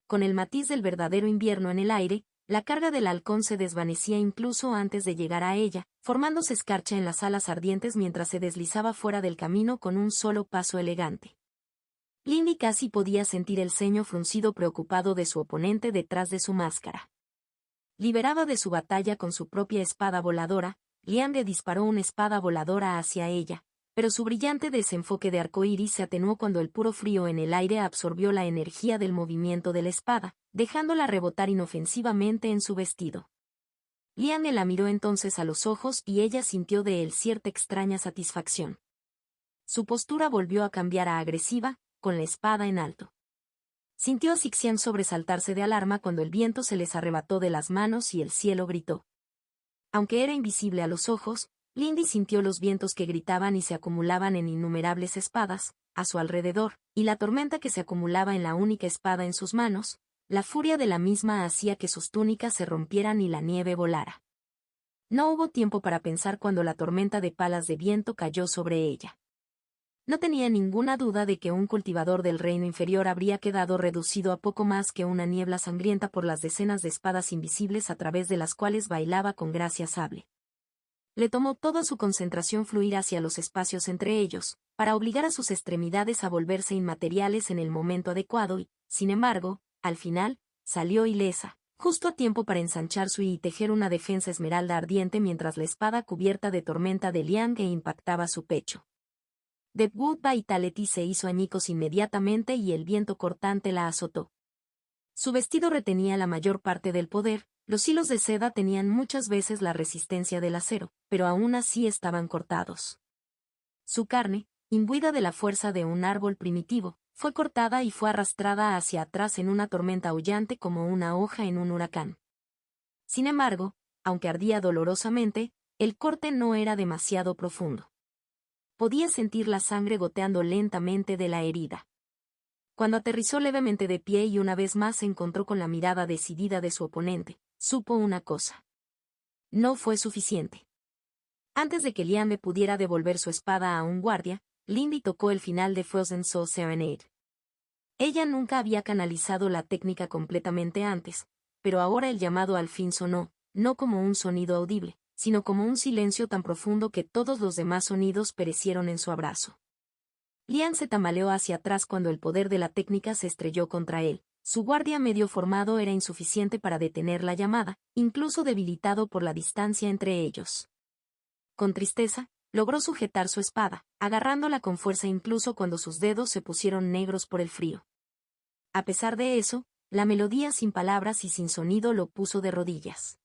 S1: Con el matiz del verdadero invierno en el aire, la carga del halcón se desvanecía incluso antes de llegar a ella, formándose escarcha en las alas ardientes mientras se deslizaba fuera del camino con un solo paso elegante. Lindy casi podía sentir el ceño fruncido preocupado de su oponente detrás de su máscara. Liberada de su batalla con su propia espada voladora, Liande disparó una espada voladora hacia ella, pero su brillante desenfoque de arcoíris se atenuó cuando el puro frío en el aire absorbió la energía del movimiento de la espada, dejándola rebotar inofensivamente en su vestido. Liande la miró entonces a los ojos y ella sintió de él cierta extraña satisfacción. Su postura volvió a cambiar a agresiva, con la espada en alto. Sintió a Sixian sobresaltarse de alarma cuando el viento se les arrebató de las manos y el cielo gritó. Aunque era invisible a los ojos, Lindy sintió los vientos que gritaban y se acumulaban en innumerables espadas, a su alrededor, y la tormenta que se acumulaba en la única espada en sus manos, la furia de la misma hacía que sus túnicas se rompieran y la nieve volara. No hubo tiempo para pensar cuando la tormenta de palas de viento cayó sobre ella. No tenía ninguna duda de que un cultivador del reino inferior habría quedado reducido a poco más que una niebla sangrienta por las decenas de espadas invisibles a través de las cuales bailaba con gracia sable. Le tomó toda su concentración fluir hacia los espacios entre ellos, para obligar a sus extremidades a volverse inmateriales en el momento adecuado y, sin embargo, al final, salió ilesa, justo a tiempo para ensanchar su y tejer una defensa esmeralda ardiente mientras la espada cubierta de tormenta de Liang impactaba su pecho. The Good Vitality se hizo añicos inmediatamente y el viento cortante la azotó. Su vestido retenía la mayor parte del poder, los hilos de seda tenían muchas veces la resistencia del acero, pero aún así estaban cortados. Su carne, imbuida de la fuerza de un árbol primitivo, fue cortada y fue arrastrada hacia atrás en una tormenta aullante como una hoja en un huracán. Sin embargo, aunque ardía dolorosamente, el corte no era demasiado profundo. Podía sentir la sangre goteando lentamente de la herida. Cuando aterrizó levemente de pie y una vez más se encontró con la mirada decidida de su oponente, supo una cosa. No fue suficiente. Antes de que Liande pudiera devolver su espada a un guardia, Lindy tocó el final de Frozen Soul Serenade. Ella nunca había canalizado la técnica completamente antes, pero ahora el llamado al fin sonó, no como un sonido audible, sino como un silencio tan profundo que todos los demás sonidos perecieron en su abrazo. Lian se tambaleó hacia atrás cuando el poder de la técnica se estrelló contra él. Su guardia medio formado era insuficiente para detener la llamada, incluso debilitado por la distancia entre ellos. Con tristeza, logró sujetar su espada, agarrándola con fuerza incluso cuando sus dedos se pusieron negros por el frío. A pesar de eso, la melodía sin palabras y sin sonido lo puso de rodillas.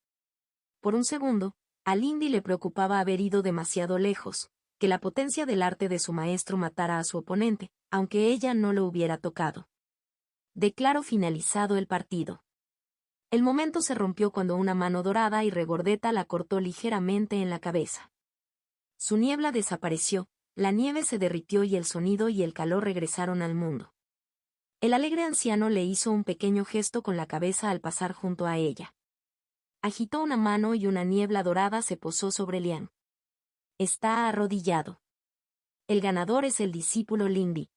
S1: Por un segundo, a Lindy le preocupaba haber ido demasiado lejos, que la potencia del arte de su maestro matara a su oponente, aunque ella no lo hubiera tocado. Declaró finalizado el partido. El momento se rompió cuando una mano dorada y regordeta la cortó ligeramente en la cabeza. Su niebla desapareció, la nieve se derritió y el sonido y el calor regresaron al mundo. El alegre anciano le hizo un pequeño gesto con la cabeza al pasar junto a ella. Agitó una mano y una niebla dorada se posó sobre Lian. Está arrodillado. El ganador es el discípulo Lindy.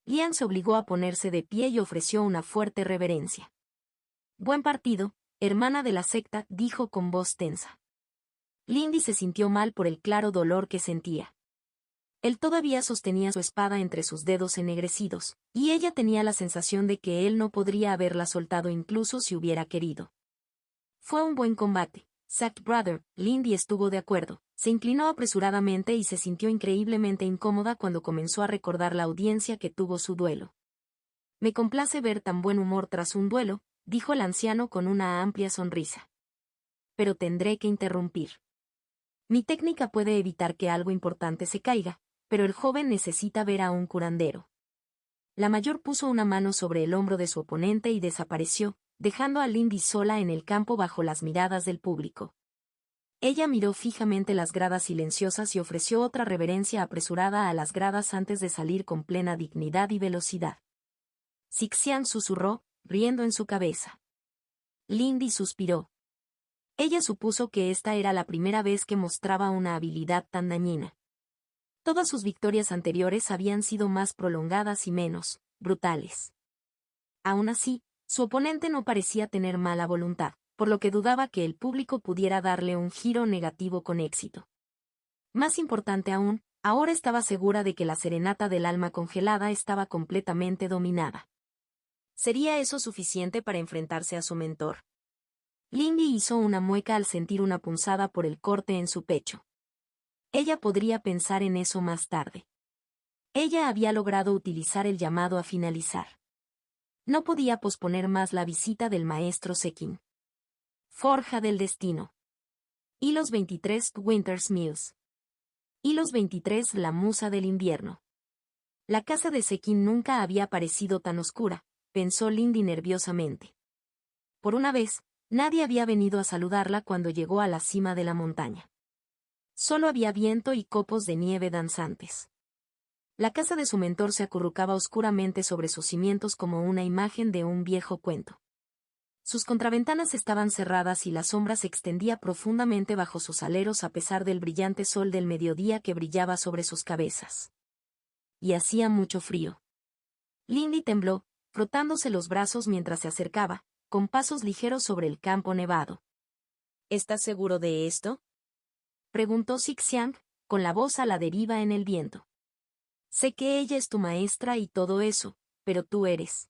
S1: Lian se obligó a ponerse de pie y ofreció una fuerte reverencia. Buen partido, hermana de la secta, dijo con voz tensa. Lindy se sintió mal por el claro dolor que sentía. Él todavía sostenía su espada entre sus dedos ennegrecidos, y ella tenía la sensación de que él no podría haberla soltado incluso si hubiera querido. Fue un buen combate, Zack Brother. Lindy estuvo de acuerdo, se inclinó apresuradamente y se sintió increíblemente incómoda cuando comenzó a recordar la audiencia que tuvo su duelo. Me complace ver tan buen humor tras un duelo, dijo el anciano con una amplia sonrisa. Pero tendré que interrumpir. Mi técnica puede evitar que algo importante se caiga, pero el joven necesita ver a un curandero. La mayor puso una mano sobre el hombro de su oponente y desapareció, dejando a Lindy sola en el campo bajo las miradas del público. Ella miró fijamente las gradas silenciosas y ofreció otra reverencia apresurada a las gradas antes de salir con plena dignidad y velocidad. Sixian susurró, riendo en su cabeza. Lindy suspiró. Ella supuso que esta era la primera vez que mostraba una habilidad tan dañina. Todas sus victorias anteriores habían sido más prolongadas y menos brutales. Aún así, su oponente no parecía tener mala voluntad, por lo que dudaba que el público pudiera darle un giro negativo con éxito. Más importante aún, ahora estaba segura de que la serenata del alma congelada estaba completamente dominada. ¿Sería eso suficiente para enfrentarse a su mentor? Lindy hizo una mueca al sentir una punzada por el corte en su pecho. Ella podría pensar en eso más tarde. Ella había logrado utilizar el llamado a finalizar. No podía posponer más la visita del maestro Sekin. Forja del destino. Hilos 23 Winter's Mills. Hilos 23 La musa del invierno. La casa de Sekin nunca había parecido tan oscura, pensó Lindy nerviosamente. Por una vez, nadie había venido a saludarla cuando llegó a la cima de la montaña. Solo había viento y copos de nieve danzantes. La casa de su mentor se acurrucaba oscuramente sobre sus cimientos como una imagen de un viejo cuento. Sus contraventanas estaban cerradas y la sombra se extendía profundamente bajo sus aleros a pesar del brillante sol del mediodía que brillaba sobre sus cabezas. Y hacía mucho frío. Lindy tembló, frotándose los brazos mientras se acercaba, con pasos ligeros sobre el campo nevado. ¿Estás seguro de esto?, preguntó Sixiang, con la voz a la deriva en el viento. Sé que ella es tu maestra y todo eso, pero tú eres.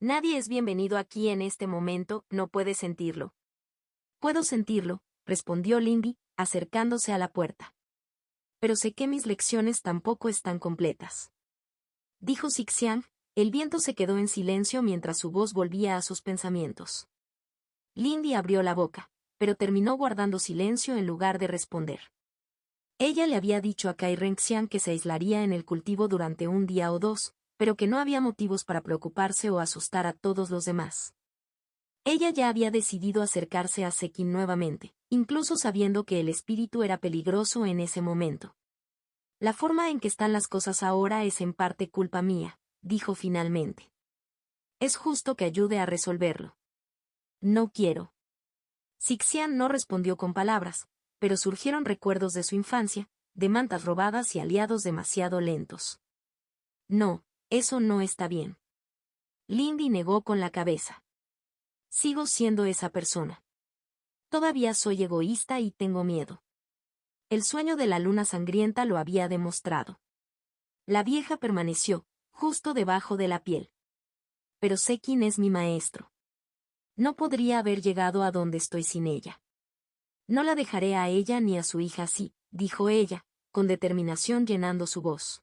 S1: Nadie es bienvenido aquí en este momento, ¿no puedes sentirlo? Puedo sentirlo, respondió Lindy, acercándose a la puerta. Pero sé que mis lecciones tampoco están completas. Dijo Sixiang, el viento se quedó en silencio mientras su voz volvía a sus pensamientos. Lindy abrió la boca, pero terminó guardando silencio en lugar de responder. Ella le había dicho a Kai Renxian que se aislaría en el cultivo durante un día o dos, pero que no había motivos para preocuparse o asustar a todos los demás. Ella ya había decidido acercarse a Sekin nuevamente, incluso sabiendo que el espíritu era peligroso en ese momento. La forma en que están las cosas ahora es en parte culpa mía, dijo finalmente. Es justo que ayude a resolverlo. No quiero. Sixian no respondió con palabras, pero surgieron recuerdos de su infancia, de mantas robadas y aliados demasiado lentos. No, eso no está bien. Lindy negó con la cabeza. Sigo siendo esa persona. Todavía soy egoísta y tengo miedo. El sueño de la luna sangrienta lo había demostrado. La vieja permaneció, justo debajo de la piel. Pero sé quién es mi maestro. No podría haber llegado a donde estoy sin ella. No la dejaré a ella ni a su hija así, dijo ella, con determinación llenando su voz.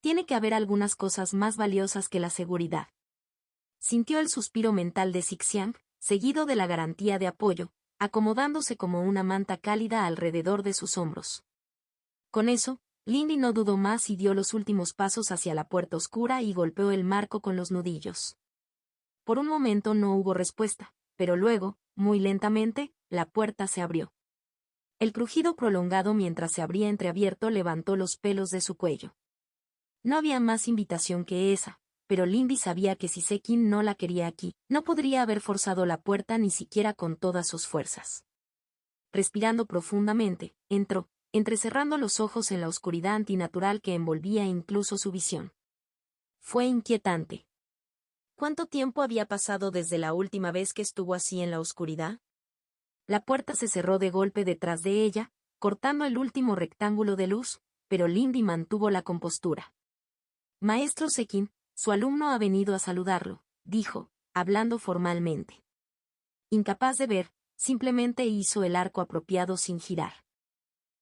S1: Tiene que haber algunas cosas más valiosas que la seguridad. Sintió el suspiro mental de Zixiang, seguido de la garantía de apoyo, acomodándose como una manta cálida alrededor de sus hombros. Con eso, Lindy no dudó más y dio los últimos pasos hacia la puerta oscura y golpeó el marco con los nudillos. Por un momento no hubo respuesta, pero luego, muy lentamente, la puerta se abrió. El crujido prolongado mientras se abría entreabierto levantó los pelos de su cuello. No había más invitación que esa, pero Lindy sabía que si Zekin no la quería aquí, no podría haber forzado la puerta ni siquiera con todas sus fuerzas. Respirando profundamente, entró, entrecerrando los ojos en la oscuridad antinatural que envolvía incluso su visión. Fue inquietante. ¿Cuánto tiempo había pasado desde la última vez que estuvo así en la oscuridad? La puerta se cerró de golpe detrás de ella, cortando el último rectángulo de luz, pero Lindy mantuvo la compostura. Maestro Zekin, su alumno ha venido a saludarlo, dijo, hablando formalmente. Incapaz de ver, simplemente hizo el arco apropiado sin girar.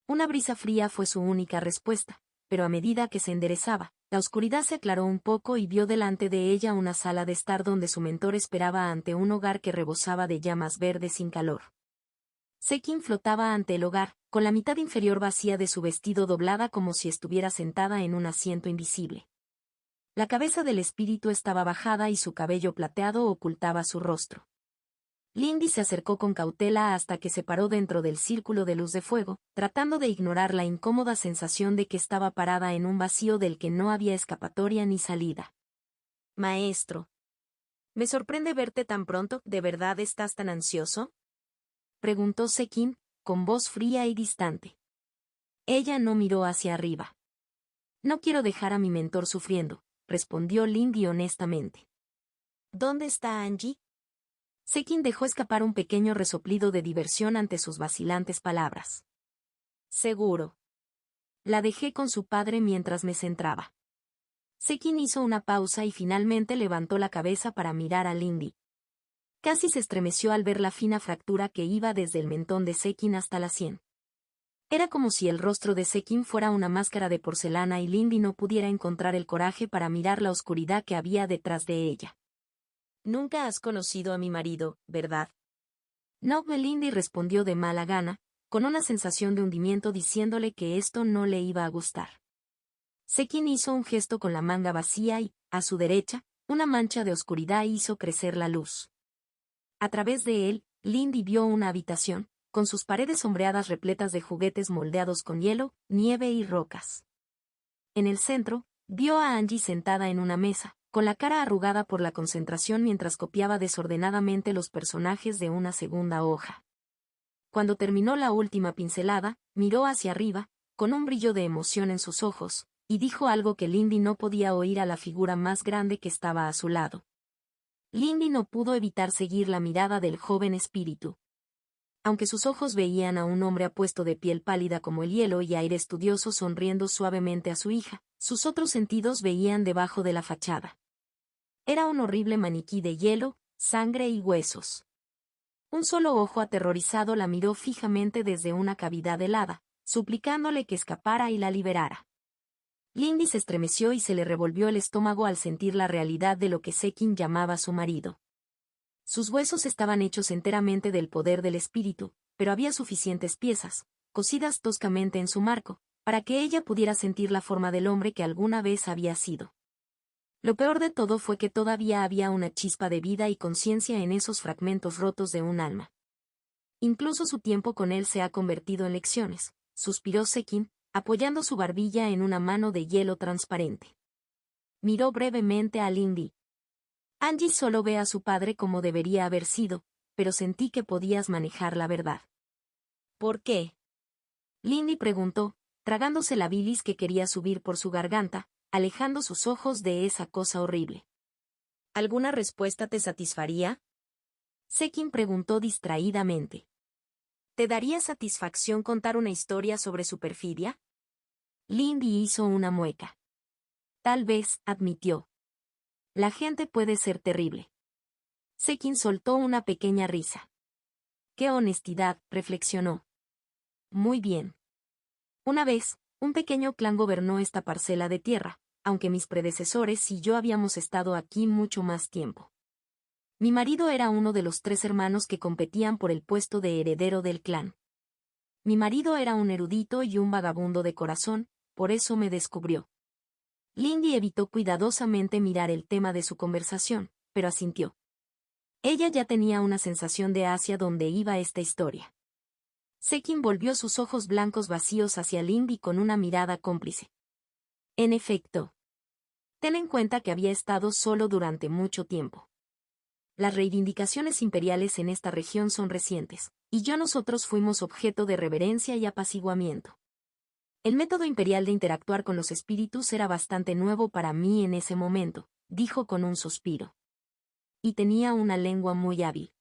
S1: Una brisa fría fue su única respuesta, pero a medida que se enderezaba, la oscuridad se aclaró un poco y vio delante de ella una sala de estar donde su mentor esperaba ante un hogar que rebosaba de llamas verdes sin calor. Zekin flotaba ante el hogar, con la mitad inferior vacía de su vestido doblada como si estuviera sentada en un asiento invisible. La cabeza del espíritu estaba bajada y su cabello plateado ocultaba su rostro. Lindy se acercó con cautela hasta que se paró dentro del círculo de luz de fuego, tratando de ignorar la incómoda sensación de que estaba parada en un vacío del que no había escapatoria ni salida. Maestro. Me sorprende verte tan pronto, ¿de verdad estás tan ansioso? Preguntó Zekin, con voz fría y distante. Ella no miró hacia arriba. No quiero dejar a mi mentor sufriendo, respondió Lindy honestamente. ¿Dónde está Angie? Zekin dejó escapar un pequeño resoplido de diversión ante sus vacilantes palabras. Seguro. La dejé con su padre mientras me centraba. Zekin hizo una pausa y finalmente levantó la cabeza para mirar a Lindy. Casi se estremeció al ver la fina fractura que iba desde el mentón de Zekin hasta la sien. Era como si el rostro de Zekin fuera una máscara de porcelana y Lindy no pudiera encontrar el coraje para mirar la oscuridad que había detrás de ella. Nunca has conocido a mi marido, ¿verdad? No, Lindy respondió de mala gana, con una sensación de hundimiento diciéndole que esto no le iba a gustar. Zekin hizo un gesto con la manga vacía y, a su derecha, una mancha de oscuridad hizo crecer la luz. A través de él, Lindy vio una habitación, con sus paredes sombreadas repletas de juguetes moldeados con hielo, nieve y rocas. En el centro, vio a Angie sentada en una mesa, con la cara arrugada por la concentración mientras copiaba desordenadamente los personajes de una segunda hoja. Cuando terminó la última pincelada, miró hacia arriba, con un brillo de emoción en sus ojos, y dijo algo que Lindy no podía oír a la figura más grande que estaba a su lado. Lindy no pudo evitar seguir la mirada del joven espíritu. Aunque sus ojos veían a un hombre apuesto de piel pálida como el hielo y aire estudioso sonriendo suavemente a su hija, sus otros sentidos veían debajo de la fachada. Era un horrible maniquí de hielo, sangre y huesos. Un solo ojo aterrorizado la miró fijamente desde una cavidad helada, suplicándole que escapara y la liberara. Lindy se estremeció y se le revolvió el estómago al sentir la realidad de lo que Zekin llamaba su marido. Sus huesos estaban hechos enteramente del poder del espíritu, pero había suficientes piezas, cosidas toscamente en su marco, para que ella pudiera sentir la forma del hombre que alguna vez había sido. Lo peor de todo fue que todavía había una chispa de vida y conciencia en esos fragmentos rotos de un alma. Incluso su tiempo con él se ha convertido en lecciones, suspiró Zekin, apoyando su barbilla en una mano de hielo transparente. Miró brevemente a Lindy. Angie solo ve a su padre como debería haber sido, pero sentí que podías manejar la verdad. ¿Por qué? Lindy preguntó, tragándose la bilis que quería subir por su garganta, alejando sus ojos de esa cosa horrible. ¿Alguna respuesta te satisfaría? Zekin preguntó distraídamente. ¿Te daría satisfacción contar una historia sobre su perfidia? Lindy hizo una mueca. Tal vez, admitió. La gente puede ser terrible. Zekin soltó una pequeña risa. ¡Qué honestidad!, reflexionó. Muy bien. Una vez, Un pequeño clan gobernó esta parcela de tierra, aunque mis predecesores y yo habíamos estado aquí mucho más tiempo. Mi marido era uno de los 3 hermanos que competían por el puesto de heredero del clan. Mi marido era un erudito y un vagabundo de corazón, por eso me descubrió. Lindy evitó cuidadosamente mirar el tema de su conversación, pero asintió. Ella ya tenía una sensación de hacia dónde iba esta historia. Sekin volvió sus ojos blancos vacíos hacia Lindy con una mirada cómplice. En efecto. Ten en cuenta que había estado solo durante mucho tiempo. Las reivindicaciones imperiales en esta región son recientes, y nosotros fuimos objeto de reverencia y apaciguamiento. El método imperial de interactuar con los espíritus era bastante nuevo para mí en ese momento, dijo con un suspiro. Y tenía una lengua muy hábil.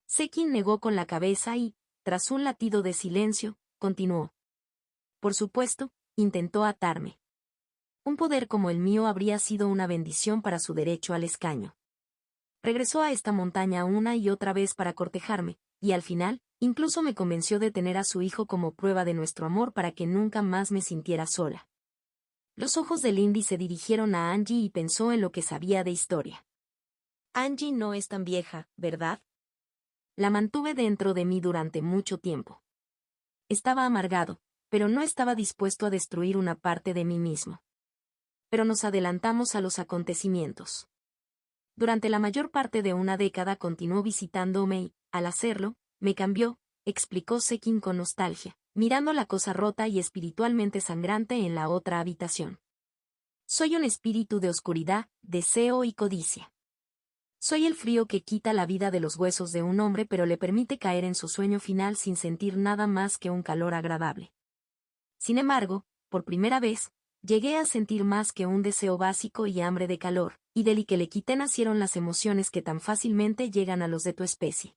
S1: Sekin negó con la cabeza y, tras un latido de silencio, continuó. Por supuesto, intentó atarme. Un poder como el mío habría sido una bendición para su derecho al escaño. Regresó a esta montaña una y otra vez para cortejarme, y al final, incluso me convenció de tener a su hijo como prueba de nuestro amor para que nunca más me sintiera sola. Los ojos de Lindy se dirigieron a Angie y pensó en lo que sabía de historia. Angie no es tan vieja, ¿verdad? La mantuve dentro de mí durante mucho tiempo. Estaba amargado, pero no estaba dispuesto a destruir una parte de mí mismo. Pero nos adelantamos a los acontecimientos. Durante la mayor parte de una década continuó visitándome y, al hacerlo, me cambió, explicó Sekin con nostalgia, mirando la cosa rota y espiritualmente sangrante en la otra habitación. Soy un espíritu de oscuridad, deseo y codicia. Soy el frío que quita la vida de los huesos de un hombre pero le permite caer en su sueño final sin sentir nada más que un calor agradable. Sin embargo, por primera vez, llegué a sentir más que un deseo básico y hambre de calor, y del que le quité nacieron las emociones que tan fácilmente llegan a los de tu especie.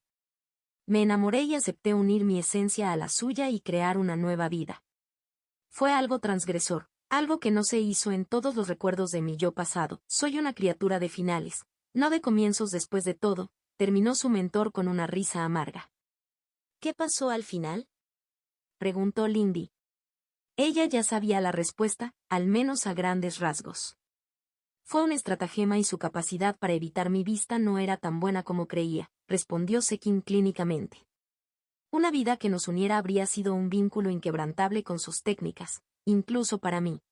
S1: Me enamoré y acepté unir mi esencia a la suya y crear una nueva vida. Fue algo transgresor, algo que no se hizo en todos los recuerdos de mi yo pasado. Soy una criatura de finales, no de comienzos después de todo, terminó su mentor con una risa amarga. ¿Qué pasó al final?, preguntó Lindy. Ella ya sabía la respuesta, al menos a grandes rasgos. Fue un estratagema y su capacidad para evitar mi vista no era tan buena como creía, respondió Sekin clínicamente. Una vida que nos uniera habría sido un vínculo inquebrantable con sus técnicas, incluso para mí.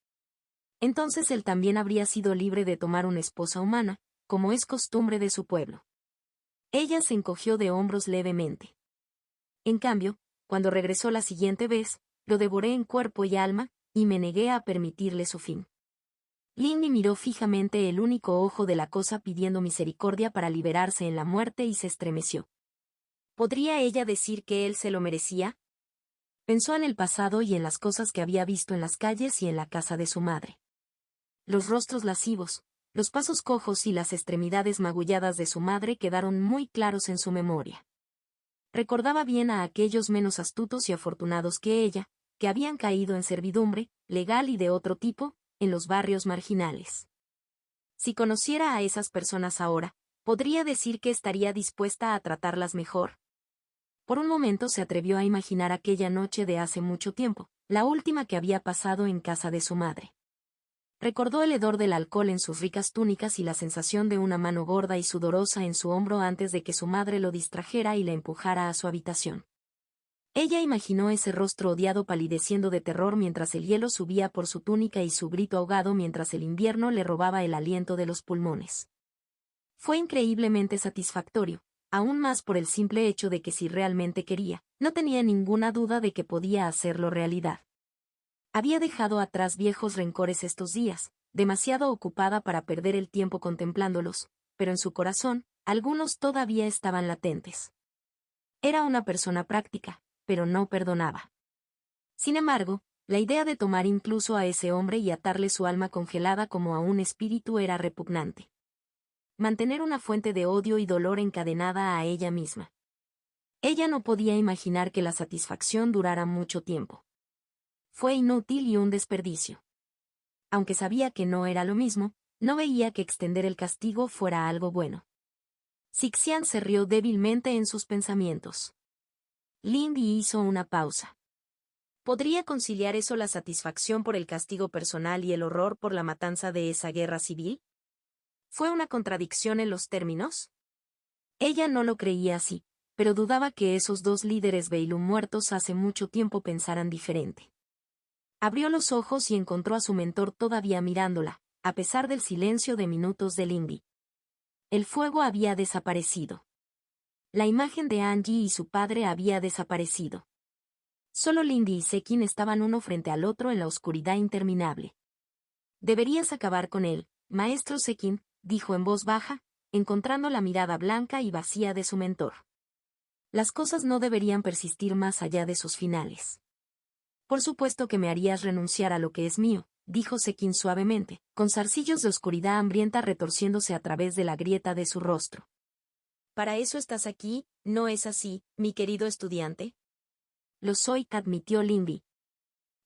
S1: Entonces él también habría sido libre de tomar una esposa humana, como es costumbre de su pueblo. Ella se encogió de hombros levemente. En cambio, cuando regresó la siguiente vez, lo devoré en cuerpo y alma, y me negué a permitirle su fin. Lindy miró fijamente el único ojo de la cosa pidiendo misericordia para liberarse en la muerte y se estremeció. ¿Podría ella decir que él se lo merecía? Pensó en el pasado y en las cosas que había visto en las calles y en la casa de su madre. Los rostros lascivos, los pasos cojos y las extremidades magulladas de su madre quedaron muy claros en su memoria. Recordaba bien a aquellos menos astutos y afortunados que ella, que habían caído en servidumbre, legal y de otro tipo, en los barrios marginales. Si conociera a esas personas ahora, podría decir que estaría dispuesta a tratarlas mejor. Por un momento se atrevió a imaginar aquella noche de hace mucho tiempo, la última que había pasado en casa de su madre. Recordó el hedor del alcohol en sus ricas túnicas y la sensación de una mano gorda y sudorosa en su hombro antes de que su madre lo distrajera y la empujara a su habitación. Ella imaginó ese rostro odiado palideciendo de terror mientras el hielo subía por su túnica y su grito ahogado mientras el invierno le robaba el aliento de los pulmones. Fue increíblemente satisfactorio, aún más por el simple hecho de que si realmente quería, no tenía ninguna duda de que podía hacerlo realidad. Había dejado atrás viejos rencores estos días, demasiado ocupada para perder el tiempo contemplándolos, pero en su corazón, algunos todavía estaban latentes. Era una persona práctica, pero no perdonaba. Sin embargo, la idea de tomar incluso a ese hombre y atarle su alma congelada como a un espíritu era repugnante. Mantener una fuente de odio y dolor encadenada a ella misma. Ella no podía imaginar que la satisfacción durara mucho tiempo. Fue inútil y un desperdicio. Aunque sabía que no era lo mismo, no veía que extender el castigo fuera algo bueno. Sixian se rió débilmente en sus pensamientos. Lindy hizo una pausa. ¿Podría conciliar eso la satisfacción por el castigo personal y el horror por la matanza de esa guerra civil? ¿Fue una contradicción en los términos? Ella no lo creía así, pero dudaba que esos dos líderes Beilun muertos hace mucho tiempo pensaran diferente. Abrió los ojos y encontró a su mentor todavía mirándola, a pesar del silencio de minutos de Lindy. El fuego había desaparecido. La imagen de Angie y su padre había desaparecido. Solo Lindy y Sekin estaban uno frente al otro en la oscuridad interminable. Deberías acabar con él, maestro Sekin, dijo en voz baja, encontrando la mirada blanca y vacía de su mentor. Las cosas no deberían persistir más allá de sus finales. Por supuesto que me harías renunciar a lo que es mío, dijo Sekin suavemente, con zarcillos de oscuridad hambrienta retorciéndose a través de la grieta de su rostro. ¿Para eso estás aquí, no es así, mi querido estudiante? Lo soy, admitió Lindy.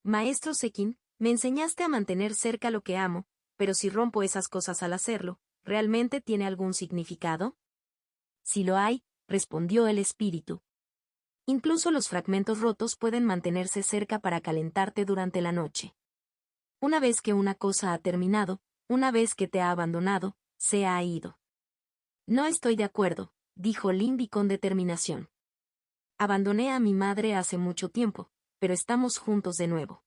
S1: Maestro Sekin, me enseñaste a mantener cerca lo que amo, pero si rompo esas cosas al hacerlo, ¿realmente tiene algún significado? Si lo hay, respondió el espíritu. Incluso los fragmentos rotos pueden mantenerse cerca para calentarte durante la noche. Una vez que una cosa ha terminado, una vez que te ha abandonado, se ha ido. No estoy de acuerdo, dijo Lindy con determinación. Abandoné a mi madre hace mucho tiempo, pero estamos juntos de nuevo.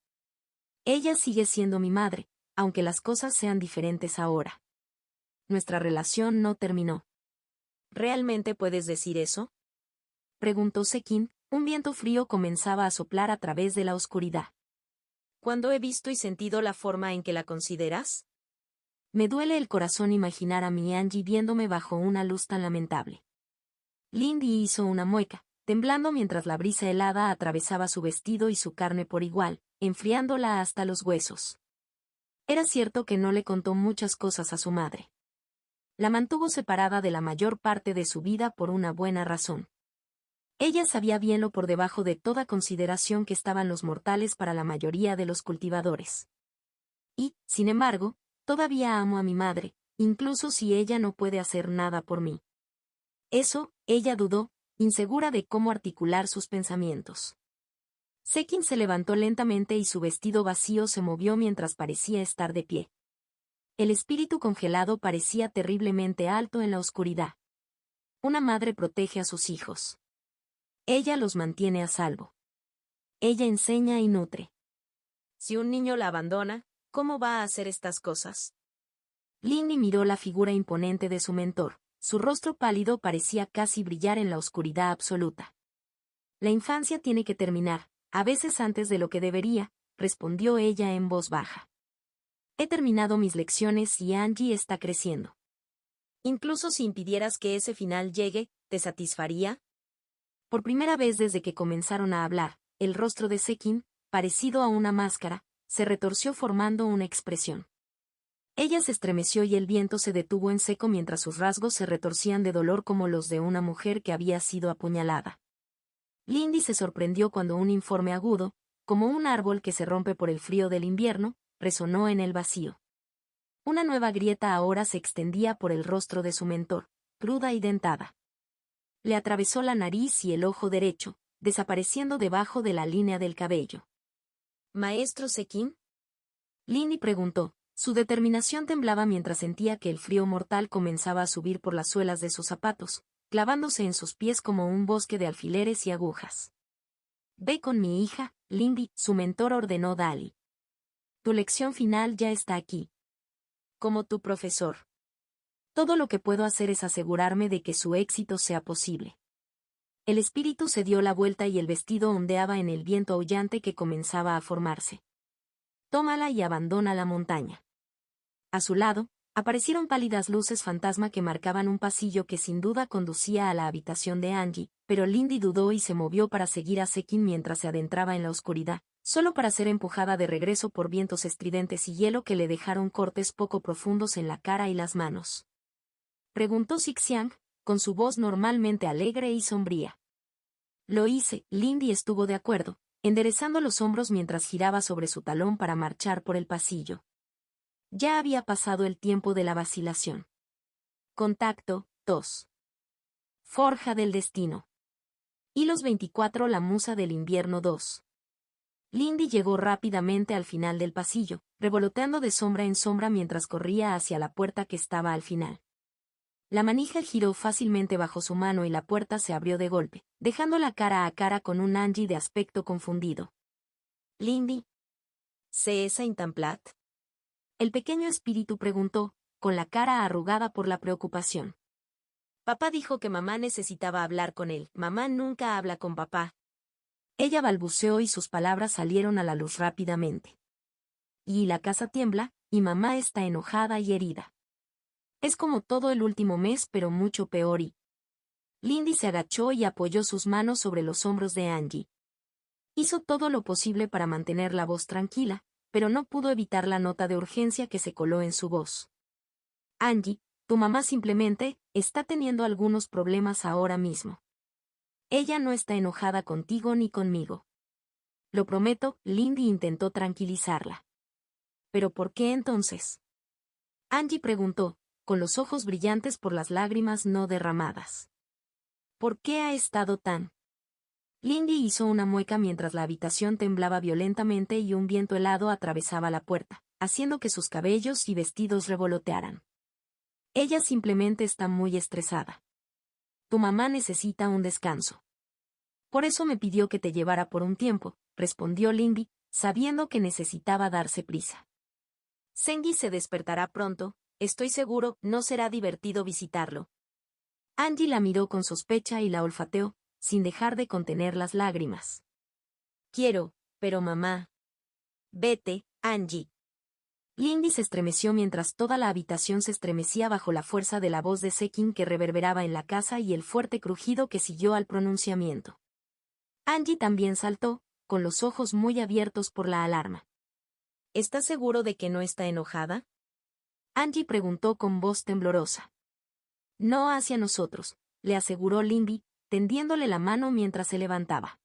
S1: Ella sigue siendo mi madre, aunque las cosas sean diferentes ahora. Nuestra relación no terminó. ¿Realmente puedes decir eso? Preguntó Sekin, un viento frío comenzaba a soplar a través de la oscuridad. ¿Cuándo he visto y sentido la forma en que la consideras? Me duele el corazón imaginar a mi Angie viéndome bajo una luz tan lamentable. Lindy hizo una mueca, temblando mientras la brisa helada atravesaba su vestido y su carne por igual, enfriándola hasta los huesos. Era cierto que no le contó muchas cosas a su madre. La mantuvo separada de la mayor parte de su vida por una buena razón. Ella sabía bien lo por debajo de toda consideración que estaban los mortales para la mayoría de los cultivadores. Y, sin embargo, todavía amo a mi madre, incluso si ella no puede hacer nada por mí. Eso, ella dudó, insegura de cómo articular sus pensamientos. Sekin se levantó lentamente y su vestido vacío se movió mientras parecía estar de pie. El espíritu congelado parecía terriblemente alto en la oscuridad. Una madre protege a sus hijos. Ella los mantiene a salvo. Ella enseña y nutre. Si un niño la abandona, ¿cómo va a hacer estas cosas? Lindy miró la figura imponente de su mentor. Su rostro pálido parecía casi brillar en la oscuridad absoluta. La infancia tiene que terminar, a veces antes de lo que debería, respondió ella en voz baja. He terminado mis lecciones y Angie está creciendo. Incluso si impidieras que ese final llegue, ¿te satisfaría? Por primera vez desde que comenzaron a hablar, el rostro de Sekin, parecido a una máscara, se retorció formando una expresión. Ella se estremeció y el viento se detuvo en seco mientras sus rasgos se retorcían de dolor como los de una mujer que había sido apuñalada. Lindy se sorprendió cuando un informe agudo, como un árbol que se rompe por el frío del invierno, resonó en el vacío. Una nueva grieta ahora se extendía por el rostro de su mentor, cruda y dentada. Le atravesó la nariz y el ojo derecho, desapareciendo debajo de la línea del cabello. ¿Maestro Sekin? Lindy preguntó. Su determinación temblaba mientras sentía que el frío mortal comenzaba a subir por las suelas de sus zapatos, clavándose en sus pies como un bosque de alfileres y agujas. Ve con mi hija, Lindy, su mentor ordenó Dali. Tu lección final ya está aquí. Como tu profesor. Todo lo que puedo hacer es asegurarme de que su éxito sea posible. El espíritu se dio la vuelta y el vestido ondeaba en el viento aullante que comenzaba a formarse. Tómala y abandona la montaña. A su lado, aparecieron pálidas luces fantasma que marcaban un pasillo que sin duda conducía a la habitación de Angie, pero Lindy dudó y se movió para seguir a Sekin mientras se adentraba en la oscuridad, solo para ser empujada de regreso por vientos estridentes y hielo que le dejaron cortes poco profundos en la cara y las manos. Preguntó Xixiang, con su voz normalmente alegre y sombría. Lo hice, Lindy estuvo de acuerdo, enderezando los hombros mientras giraba sobre su talón para marchar por el pasillo. Ya había pasado el tiempo de la vacilación. Contacto, 2. Forja del destino. Hilos 24 La musa del invierno 2. Lindy llegó rápidamente al final del pasillo, revoloteando de sombra en sombra mientras corría hacia la puerta que estaba al final. La manija giró fácilmente bajo su mano y la puerta se abrió de golpe, dejándola cara a cara con un Angie de aspecto confundido. «Lindy, ¿c'est esa Intamplat?», el pequeño espíritu preguntó, con la cara arrugada por la preocupación. «Papá dijo que mamá necesitaba hablar con él. Mamá nunca habla con papá». Ella balbuceó y sus palabras salieron a la luz rápidamente. «Y la casa tiembla, y mamá está enojada y herida. Es como todo el último mes pero mucho peor y...». Lindy se agachó y apoyó sus manos sobre los hombros de Angie. Hizo todo lo posible para mantener la voz tranquila, pero no pudo evitar la nota de urgencia que se coló en su voz. «Angie, tu mamá simplemente está teniendo algunos problemas ahora mismo. Ella no está enojada contigo ni conmigo. Lo prometo», Lindy intentó tranquilizarla. «¿Pero por qué entonces?», Angie preguntó, con los ojos brillantes por las lágrimas no derramadas. «¿Por qué ha estado tan...?». Lindy hizo una mueca mientras la habitación temblaba violentamente y un viento helado atravesaba la puerta, haciendo que sus cabellos y vestidos revolotearan. «Ella simplemente está muy estresada. Tu mamá necesita un descanso. Por eso me pidió que te llevara por un tiempo», respondió Lindy, sabiendo que necesitaba darse prisa. «Sengi se despertará pronto, estoy seguro, no será divertido visitarlo». Angie la miró con sospecha y la olfateó, sin dejar de contener las lágrimas. «Quiero, pero mamá...». «Vete, Angie». Lindy se estremeció mientras toda la habitación se estremecía bajo la fuerza de la voz de Sekin que reverberaba en la casa y el fuerte crujido que siguió al pronunciamiento. Angie también saltó, con los ojos muy abiertos por la alarma. «¿Estás seguro de que no está enojada?», Angie preguntó con voz temblorosa. «No hacia nosotros», le aseguró Lindy, tendiéndole la mano mientras se levantaba.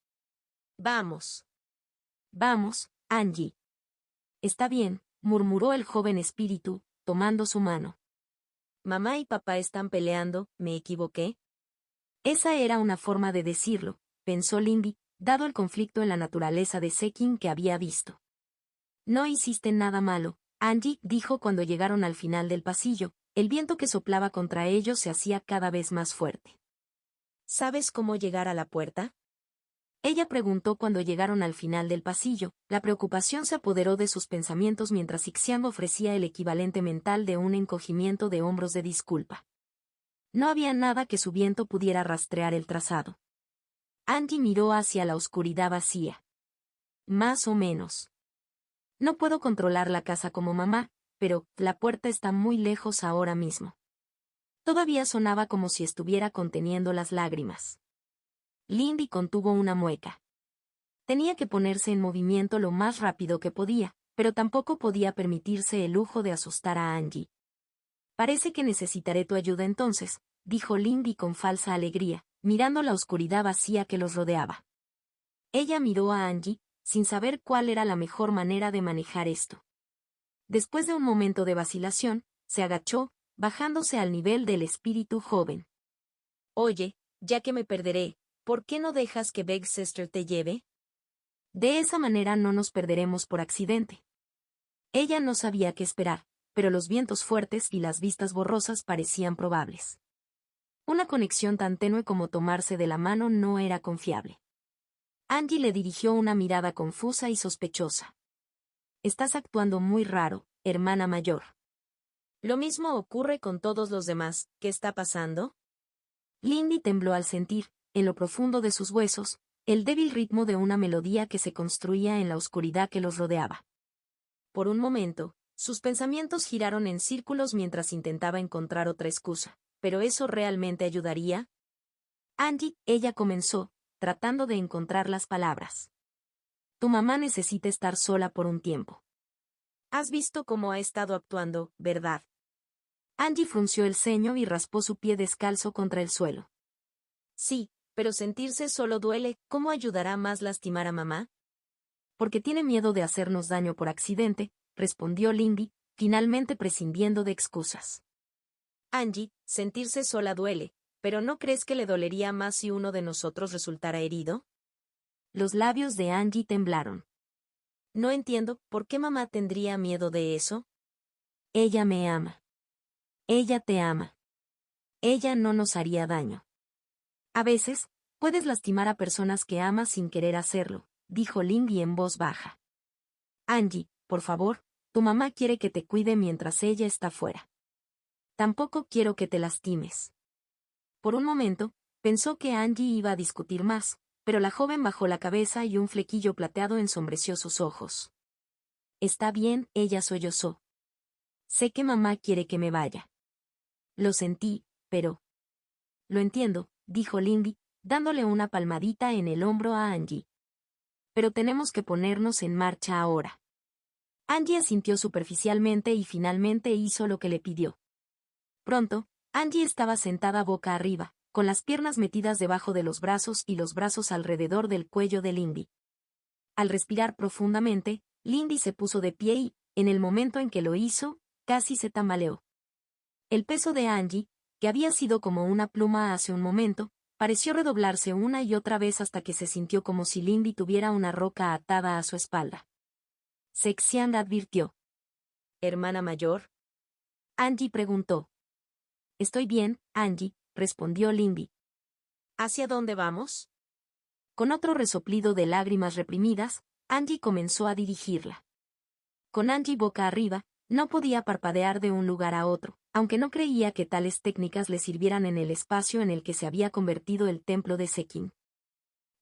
S1: «Vamos». «Vamos, Angie». «Está bien», murmuró el joven espíritu, tomando su mano. «Mamá y papá están peleando, ¿me equivoqué?». Esa era una forma de decirlo, pensó Lindy, dado el conflicto en la naturaleza de Sekin que había visto. «No hiciste nada malo», Angie dijo cuando llegaron al final del pasillo, el viento que soplaba contra ellos se hacía cada vez más fuerte. «¿Sabes cómo llegar a la puerta?». Ella preguntó cuando llegaron al final del pasillo, la preocupación se apoderó de sus pensamientos mientras Ixian ofrecía el equivalente mental de un encogimiento de hombros de disculpa. No había nada que su viento pudiera rastrear el trazado. Angie miró hacia la oscuridad vacía. «Más o menos. No puedo controlar la casa como mamá, pero la puerta está muy lejos ahora mismo». Todavía sonaba como si estuviera conteniendo las lágrimas. Lindy contuvo una mueca. Tenía que ponerse en movimiento lo más rápido que podía, pero tampoco podía permitirse el lujo de asustar a Angie. «Parece que necesitaré tu ayuda entonces», dijo Lindy con falsa alegría, mirando la oscuridad vacía que los rodeaba. Ella miró a Angie, sin saber cuál era la mejor manera de manejar esto. Después de un momento de vacilación, se agachó, bajándose al nivel del espíritu joven. «Oye, ya que me perderé, ¿por qué no dejas que Big Sister te lleve? De esa manera no nos perderemos por accidente». Ella no sabía qué esperar, pero los vientos fuertes y las vistas borrosas parecían probables. Una conexión tan tenue como tomarse de la mano no era confiable. Angie le dirigió una mirada confusa y sospechosa. «Estás actuando muy raro, hermana mayor». «Lo mismo ocurre con todos los demás, ¿qué está pasando?». Lindy tembló al sentir, en lo profundo de sus huesos, el débil ritmo de una melodía que se construía en la oscuridad que los rodeaba. Por un momento, sus pensamientos giraron en círculos mientras intentaba encontrar otra excusa. ¿Pero eso realmente ayudaría? «Angie», ella comenzó, tratando de encontrar las palabras. «Tu mamá necesita estar sola por un tiempo. Has visto cómo ha estado actuando, ¿verdad?». Angie frunció el ceño y raspó su pie descalzo contra el suelo. «Sí, pero sentirse solo duele, ¿cómo ayudará más lastimar a mamá?». «Porque tiene miedo de hacernos daño por accidente», respondió Lindy, finalmente prescindiendo de excusas. «Angie, sentirse sola duele, pero ¿no crees que le dolería más si uno de nosotros resultara herido?». Los labios de Angie temblaron. No entiendo, ¿por qué mamá tendría miedo de eso? Ella me ama. Ella te ama. Ella no nos haría daño. A veces, puedes lastimar a personas que amas sin querer hacerlo, dijo Lindy en voz baja. Angie, por favor, tu mamá quiere que te cuide mientras ella está fuera. Tampoco quiero que te lastimes. Por un momento, pensó que Angie iba a discutir más, pero la joven bajó la cabeza y un flequillo plateado ensombreció sus ojos. Está bien, ella sollozó. Sé que mamá quiere que me vaya. Lo sentí, pero... Lo entiendo, dijo Lindy, dándole una palmadita en el hombro a Angie. Pero tenemos que ponernos en marcha ahora. Angie asintió superficialmente y finalmente hizo lo que le pidió. Pronto, Angie estaba sentada boca arriba, con las piernas metidas debajo de los brazos y los brazos alrededor del cuello de Lindy. Al respirar profundamente, Lindy se puso de pie y, en el momento en que lo hizo, casi se tambaleó. El peso de Angie, que había sido como una pluma hace un momento, pareció redoblarse una y otra vez hasta que se sintió como si Lindy tuviera una roca atada a su espalda. Sexian advirtió. ¿Hermana mayor? Angie preguntó. Estoy bien, Angie, respondió Lindy. ¿Hacia dónde vamos? Con otro resoplido de lágrimas reprimidas, Angie comenzó a dirigirla. Con Angie boca arriba, no podía parpadear de un lugar a otro, aunque no creía que tales técnicas le sirvieran en el espacio en el que se había convertido el templo de Sekin.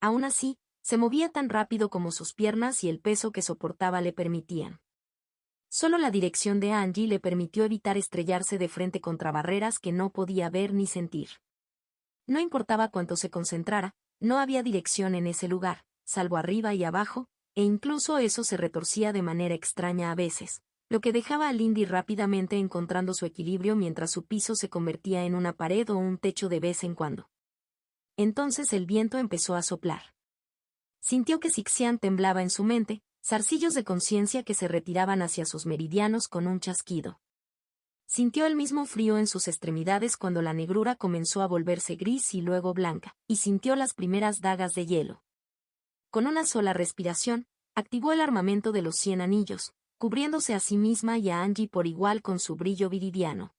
S1: Aún así, se movía tan rápido como sus piernas y el peso que soportaba le permitían. Solo la dirección de Angie le permitió evitar estrellarse de frente contra barreras que no podía ver ni sentir. No importaba cuánto se concentrara, no había dirección en ese lugar, salvo arriba y abajo, e incluso eso se retorcía de manera extraña a veces, lo que dejaba a Lindy rápidamente encontrando su equilibrio mientras su piso se convertía en una pared o un techo de vez en cuando. Entonces el viento empezó a soplar. Sintió que Sixian temblaba en su mente, zarcillos de conciencia que se retiraban hacia sus meridianos con un chasquido. Sintió el mismo frío en sus extremidades cuando la negrura comenzó a volverse gris y luego blanca, y sintió las primeras dagas de hielo. Con una sola respiración, activó el armamento de los 100 anillos, cubriéndose a sí misma y a Angie por igual con su brillo viridiano.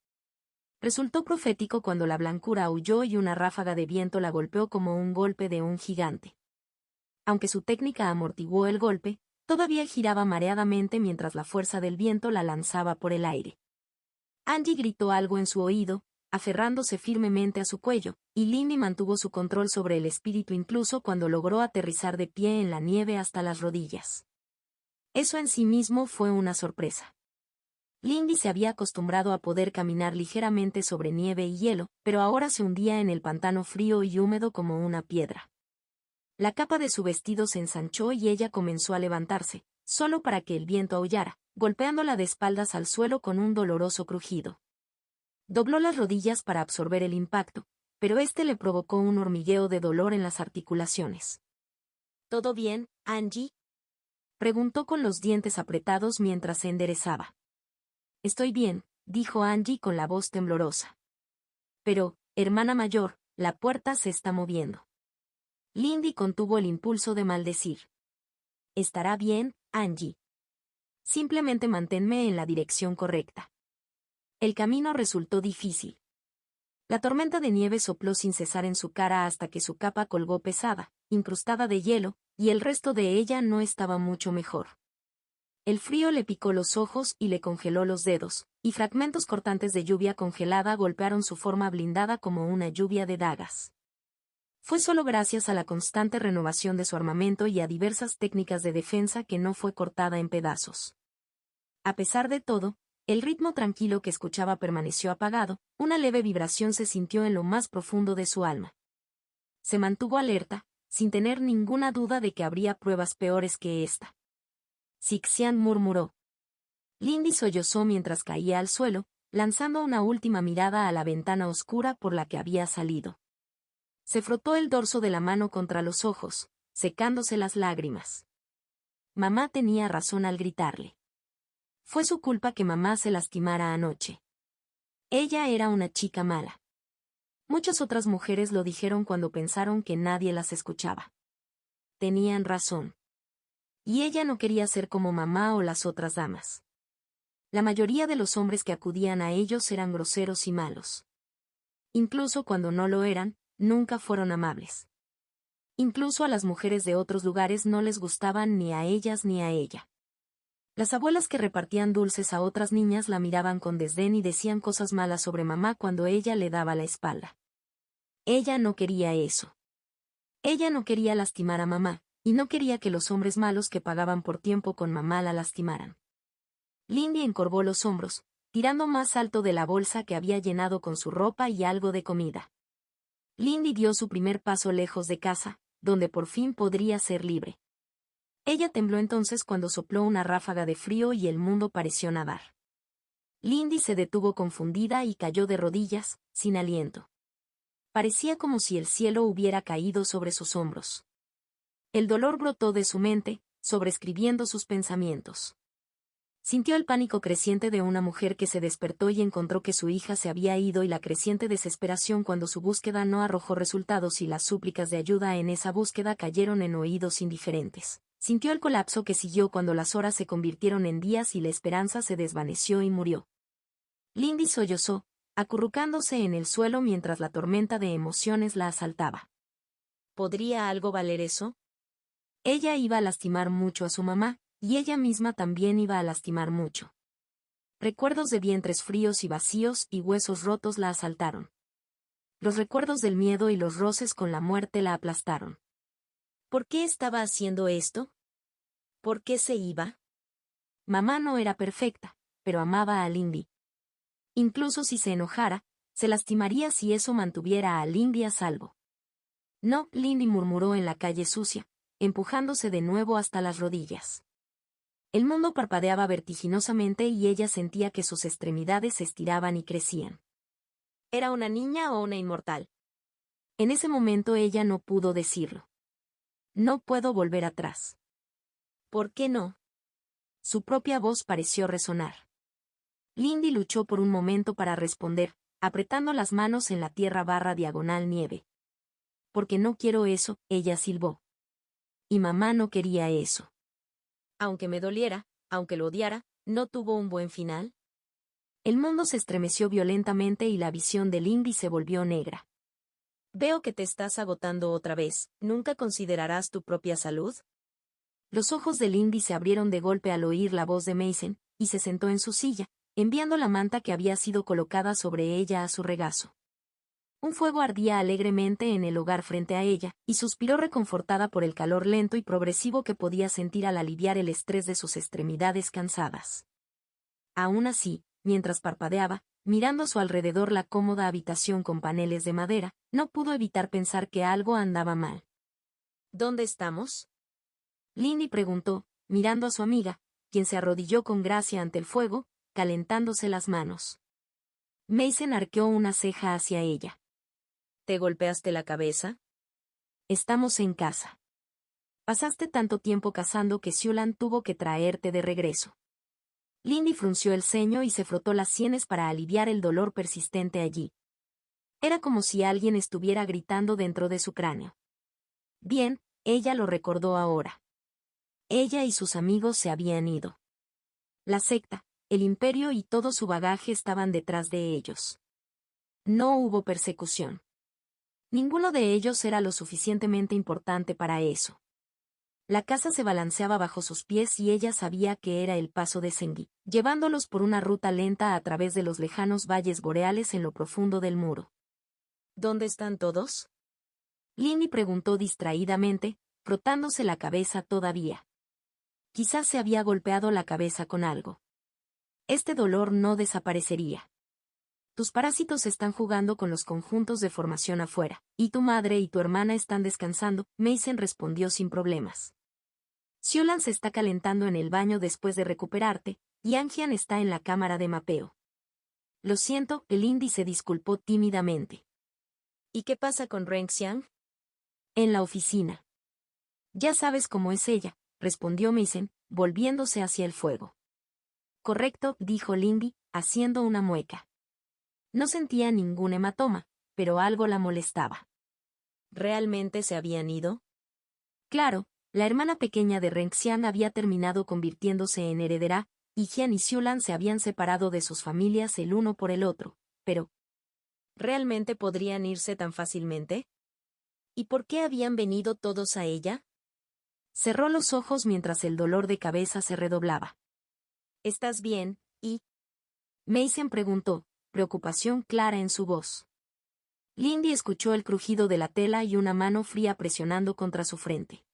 S1: Resultó profético cuando la blancura aulló y una ráfaga de viento la golpeó como un golpe de un gigante. Aunque su técnica amortiguó el golpe, todavía giraba mareadamente mientras la fuerza del viento la lanzaba por el aire. Angie gritó algo en su oído, aferrándose firmemente a su cuello, y Lindy mantuvo su control sobre el espíritu incluso cuando logró aterrizar de pie en la nieve hasta las rodillas. Eso en sí mismo fue una sorpresa. Lindy se había acostumbrado a poder caminar ligeramente sobre nieve y hielo, pero ahora se hundía en el pantano frío y húmedo como una piedra. La capa de su vestido se ensanchó y ella comenzó a levantarse, solo para que el viento aullara, golpeándola de espaldas al suelo con un doloroso crujido. Dobló las rodillas para absorber el impacto, pero este le provocó un hormigueo de dolor en las articulaciones. ¿Todo bien, Angie? Preguntó con los dientes apretados mientras se enderezaba. Estoy bien, dijo Angie con la voz temblorosa. Pero, hermana mayor, la puerta se está moviendo. Lindy contuvo el impulso de maldecir. Estará bien, Angie. Simplemente manténme en la dirección correcta. El camino resultó difícil. La tormenta de nieve sopló sin cesar en su cara hasta que su capa colgó pesada, incrustada de hielo, y el resto de ella no estaba mucho mejor. El frío le picó los ojos y le congeló los dedos, y fragmentos cortantes de lluvia congelada golpearon su forma blindada como una lluvia de dagas. Fue solo gracias a la constante renovación de su armamento y a diversas técnicas de defensa que no fue cortada en pedazos. A pesar de todo, el ritmo tranquilo que escuchaba permaneció apagado, una leve vibración se sintió en lo más profundo de su alma. Se mantuvo alerta, sin tener ninguna duda de que habría pruebas peores que esta. Sixian murmuró. Lindy sollozó mientras caía al suelo, lanzando una última mirada a la ventana oscura por la que había salido. Se frotó el dorso de la mano contra los ojos, secándose las lágrimas. Mamá tenía razón al gritarle. Fue su culpa que mamá se lastimara anoche. Ella era una chica mala. Muchas otras mujeres lo dijeron cuando pensaron que nadie las escuchaba. Tenían razón. Y ella no quería ser como mamá o las otras damas. La mayoría de los hombres que acudían a ellos eran groseros y malos. Incluso cuando no lo eran, nunca fueron amables. Incluso a las mujeres de otros lugares no les gustaban ni a ellas ni a ella. Las abuelas que repartían dulces a otras niñas la miraban con desdén y decían cosas malas sobre mamá cuando ella le daba la espalda. Ella no quería eso. Ella no quería lastimar a mamá, y no quería que los hombres malos que pagaban por tiempo con mamá la lastimaran. Lindy encorvó los hombros, tirando más alto de la bolsa que había llenado con su ropa y algo de comida. Lindy dio su primer paso lejos de casa, donde por fin podría ser libre. Ella tembló entonces cuando sopló una ráfaga de frío y el mundo pareció nadar. Lindy se detuvo confundida y cayó de rodillas, sin aliento. Parecía como si el cielo hubiera caído sobre sus hombros. El dolor brotó de su mente, sobreescribiendo sus pensamientos. Sintió el pánico creciente de una mujer que se despertó y encontró que su hija se había ido y la creciente desesperación cuando su búsqueda no arrojó resultados y las súplicas de ayuda en esa búsqueda cayeron en oídos indiferentes. Sintió el colapso que siguió cuando las horas se convirtieron en días y la esperanza se desvaneció y murió. Lindy sollozó, acurrucándose en el suelo mientras la tormenta de emociones la asaltaba. ¿Podría algo valer eso? Ella iba a lastimar mucho a su mamá, y ella misma también iba a lastimar mucho. Recuerdos de vientres fríos y vacíos y huesos rotos la asaltaron. Los recuerdos del miedo y los roces con la muerte la aplastaron. ¿Por qué estaba haciendo esto? ¿Por qué se iba? Mamá no era perfecta, pero amaba a Lindy. Incluso si se enojara, se lastimaría si eso mantuviera a Lindy a salvo. No, Lindy murmuró en la calle sucia, empujándose de nuevo hasta las rodillas. El mundo parpadeaba vertiginosamente y ella sentía que sus extremidades se estiraban y crecían. ¿Era una niña o una inmortal? En ese momento ella no pudo decirlo. No puedo volver atrás. ¿Por qué no? Su propia voz pareció resonar. Lindy luchó por un momento para responder, apretando las manos en la tierra diagonal nieve. Porque no quiero eso, ella silbó. Y mamá no quería eso. Aunque me doliera, aunque lo odiara, ¿no tuvo un buen final? El mundo se estremeció violentamente y la visión de Lindy se volvió negra. Veo que te estás agotando otra vez, ¿nunca considerarás tu propia salud? Los ojos de Lindy se abrieron de golpe al oír la voz de Mason, y se sentó en su silla, enviando la manta que había sido colocada sobre ella a su regazo. Un fuego ardía alegremente en el hogar frente a ella, y suspiró reconfortada por el calor lento y progresivo que podía sentir al aliviar el estrés de sus extremidades cansadas. Aún así, mientras parpadeaba, mirando a su alrededor la cómoda habitación con paneles de madera, no pudo evitar pensar que algo andaba mal. ¿Dónde estamos? Lindy preguntó, mirando a su amiga, quien se arrodilló con gracia ante el fuego, calentándose las manos. Mason arqueó una ceja hacia ella. ¿Te golpeaste la cabeza? Estamos en casa. Pasaste tanto tiempo cazando que Siulan tuvo que traerte de regreso. Lindy frunció el ceño y se frotó las sienes para aliviar el dolor persistente allí. Era como si alguien estuviera gritando dentro de su cráneo. Bien, ella lo recordó ahora. Ella y sus amigos se habían ido. La secta, el imperio y todo su bagaje estaban detrás de ellos. No hubo persecución. Ninguno de ellos era lo suficientemente importante para eso. La casa se balanceaba bajo sus pies y ella sabía que era el paso de Sengi, llevándolos por una ruta lenta a través de los lejanos valles boreales en lo profundo del muro. ¿Dónde están todos? Lindy preguntó distraídamente, frotándose la cabeza todavía. Quizás se había golpeado la cabeza con algo. Este dolor no desaparecería. Tus parásitos están jugando con los conjuntos de formación afuera, y tu madre y tu hermana están descansando, Mason respondió sin problemas. Siulan se está calentando en el baño después de recuperarte, y Angian está en la cámara de mapeo. Lo siento, el Indy se disculpó tímidamente. ¿Y qué pasa con Renxiang? En la oficina. Ya sabes cómo es ella, respondió Mason, volviéndose hacia el fuego. Correcto, dijo Lindy, haciendo una mueca. No sentía ningún hematoma, pero algo la molestaba. ¿Realmente se habían ido? Claro, La hermana pequeña de Renxian había terminado convirtiéndose en heredera, y Jian y Xulan se habían separado de sus familias el uno por el otro, pero ¿realmente podrían irse tan fácilmente? ¿Y por qué habían venido todos a ella? Cerró los ojos mientras el dolor de cabeza se redoblaba. ¿Estás bien, y? Mason preguntó, preocupación clara en su voz. Lindy escuchó el crujido de la tela y una mano fría presionando contra su frente.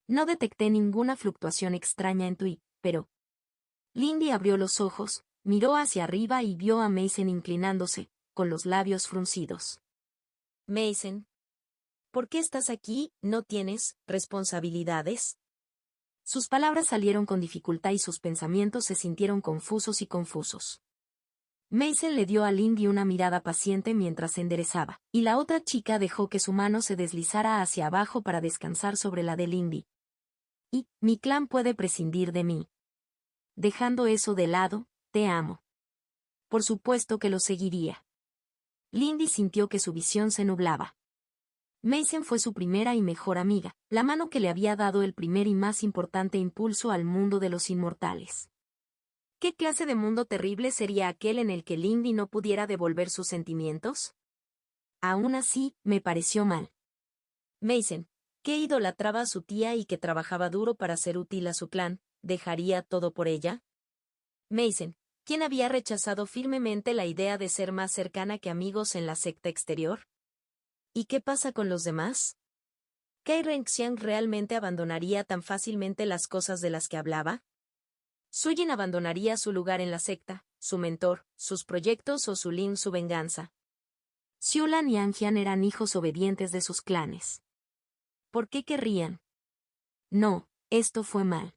S1: No detecté ninguna fluctuación extraña en tu I, pero... Lindy abrió los ojos, miró hacia arriba y vio a Mason inclinándose, con los labios fruncidos. Mason, ¿por qué estás aquí? ¿No tienes responsabilidades? Sus palabras salieron con dificultad y sus pensamientos se sintieron confusos y confusos. Mason le dio a Lindy una mirada paciente mientras se enderezaba, y la otra chica dejó que su mano se deslizara hacia abajo para descansar sobre la de Lindy. Y, mi clan puede prescindir de mí. Dejando eso de lado, te amo. Por supuesto que lo seguiría. Lindy sintió que su visión se nublaba. Mason fue su primera y mejor amiga, la mano que le había dado el primer y más importante impulso al mundo de los inmortales. ¿Qué clase de mundo terrible sería aquel en el que Lindy no pudiera devolver sus sentimientos? Aún así, me pareció mal. Mason, que idolatraba a su tía y que trabajaba duro para ser útil a su clan, ¿dejaría todo por ella? Mason, ¿quién había rechazado firmemente la idea de ser más cercana que amigos en la secta exterior? ¿Y qué pasa con los demás? ¿Kai Renxian realmente abandonaría tan fácilmente las cosas de las que hablaba? Sujin abandonaría su lugar en la secta, su mentor, sus proyectos o su venganza. Xulan y Anjian eran hijos obedientes de sus clanes. ¿Por qué querrían? No, esto fue mal.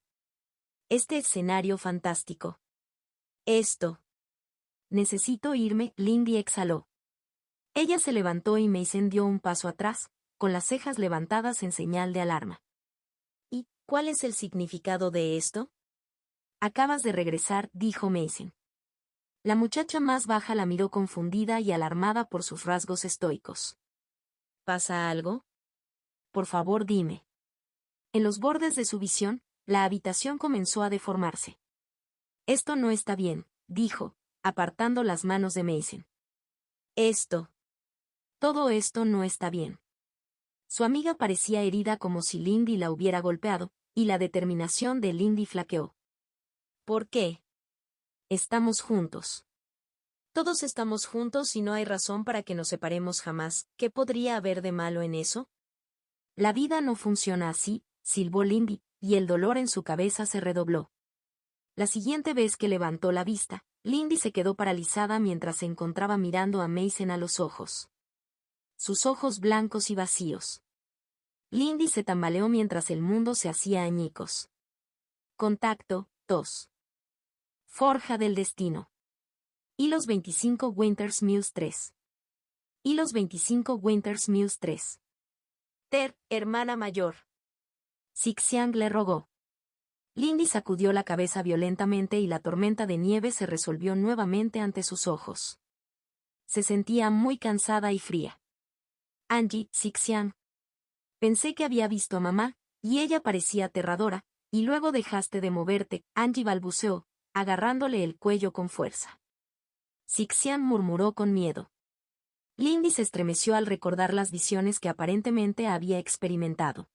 S1: Este escenario fantástico. Necesito irme, Lindy exhaló. Ella se levantó y Mason dio un paso atrás, con las cejas levantadas en señal de alarma. ¿Y cuál es el significado de esto? Acabas de regresar, dijo Mason. La muchacha más baja la miró confundida y alarmada por sus rasgos estoicos. ¿Pasa algo? Por favor, dime. En los bordes de su visión, la habitación comenzó a deformarse. Esto no está bien, dijo, apartando las manos de Mason. Todo esto no está bien. Su amiga parecía herida como si Lindy la hubiera golpeado, y la determinación de Lindy flaqueó. ¿Por qué? Estamos juntos. Todos estamos juntos y no hay razón para que nos separemos jamás. ¿Qué podría haber de malo en eso? La vida no funciona así, silbó Lindy, y el dolor en su cabeza se redobló. La siguiente vez que levantó la vista, Lindy se quedó paralizada mientras se encontraba mirando a Mason a los ojos. Sus ojos blancos y vacíos. Lindy se tambaleó mientras el mundo se hacía añicos. Contacto, tos. Forja del destino. Y los 25 Winters Muse 3. Y los 25 Winters Muse 3. Ter, hermana mayor. Sixiang le rogó. Lindy sacudió la cabeza violentamente y la tormenta de nieve se resolvió nuevamente ante sus ojos. Se sentía muy cansada y fría. Angie, Sixiang. Pensé que había visto a mamá, y ella parecía aterradora, y luego dejaste de moverte, Angie balbuceó, agarrándole el cuello con fuerza. Sixiang murmuró con miedo. Lindy se estremeció al recordar las visiones que aparentemente había experimentado.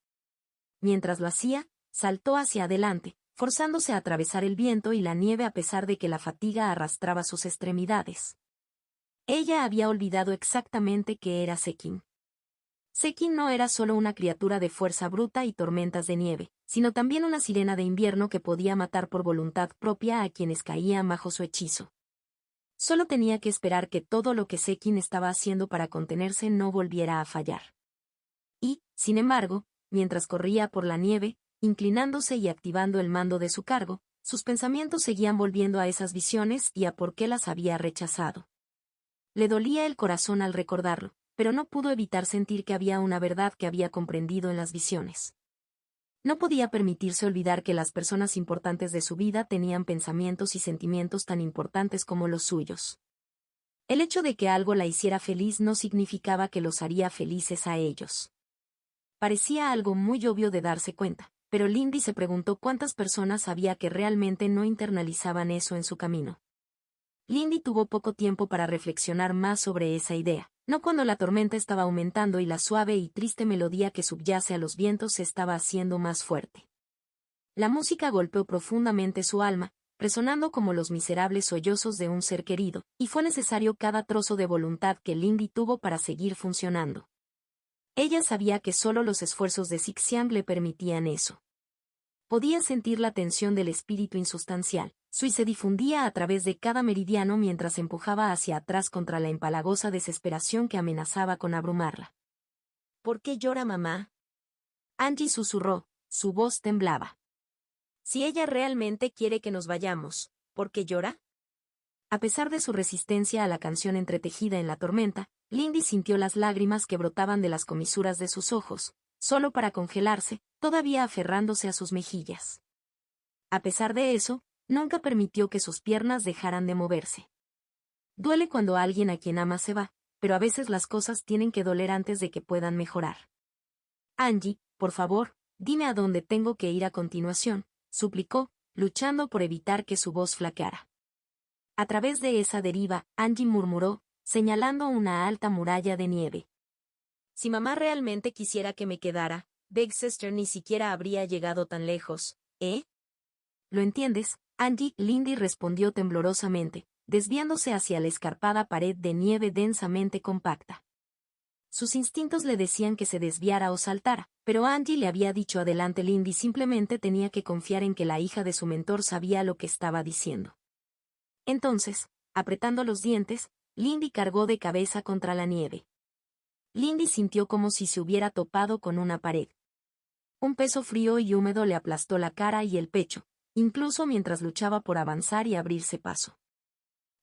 S1: Mientras lo hacía, saltó hacia adelante, forzándose a atravesar el viento y la nieve a pesar de que la fatiga arrastraba sus extremidades. Ella había olvidado exactamente qué era Sekin. Sekin no era solo una criatura de fuerza bruta y tormentas de nieve, sino también una sirena de invierno que podía matar por voluntad propia a quienes caían bajo su hechizo. Solo tenía que esperar que todo lo que Sekin estaba haciendo para contenerse no volviera a fallar. Y, sin embargo, mientras corría por la nieve, inclinándose y activando el mando de su cargo, sus pensamientos seguían volviendo a esas visiones y a por qué las había rechazado. Le dolía el corazón al recordarlo, pero no pudo evitar sentir que había una verdad que había comprendido en las visiones. No podía permitirse olvidar que las personas importantes de su vida tenían pensamientos y sentimientos tan importantes como los suyos. El hecho de que algo la hiciera feliz no significaba que los haría felices a ellos. Parecía algo muy obvio de darse cuenta, pero Lindy se preguntó cuántas personas había que realmente no internalizaban eso en su camino. Lindy tuvo poco tiempo para reflexionar más sobre esa idea, no cuando la tormenta estaba aumentando y la suave y triste melodía que subyace a los vientos se estaba haciendo más fuerte. La música golpeó profundamente su alma, resonando como los miserables sollozos de un ser querido, y fue necesario cada trozo de voluntad que Lindy tuvo para seguir funcionando. Ella sabía que solo los esfuerzos de Sixiang le permitían eso. Podía sentir la tensión del espíritu insustancial, y se difundía a través de cada meridiano mientras empujaba hacia atrás contra la empalagosa desesperación que amenazaba con abrumarla. ¿Por qué llora mamá? Angie susurró, su voz temblaba. Si ella realmente quiere que nos vayamos, ¿por qué llora? A pesar de su resistencia a la canción entretejida en la tormenta, Lindy sintió las lágrimas que brotaban de las comisuras de sus ojos, solo para congelarse, todavía aferrándose a sus mejillas. A pesar de eso, nunca permitió que sus piernas dejaran de moverse. Duele cuando alguien a quien ama se va, pero a veces las cosas tienen que doler antes de que puedan mejorar. Angie, por favor, dime a dónde tengo que ir a continuación, suplicó, luchando por evitar que su voz flaqueara. A través de esa deriva, Angie murmuró, señalando una alta muralla de nieve. Si mamá realmente quisiera que me quedara, Big Sister ni siquiera habría llegado tan lejos, ¿eh? ¿Lo entiendes, Angie? Lindy respondió temblorosamente, desviándose hacia la escarpada pared de nieve densamente compacta. Sus instintos le decían que se desviara o saltara, pero Angie le había dicho adelante. Lindy simplemente tenía que confiar en que la hija de su mentor sabía lo que estaba diciendo. Entonces, apretando los dientes, Lindy cargó de cabeza contra la nieve. Lindy sintió como si se hubiera topado con una pared. Un peso frío y húmedo le aplastó la cara y el pecho, incluso mientras luchaba por avanzar y abrirse paso.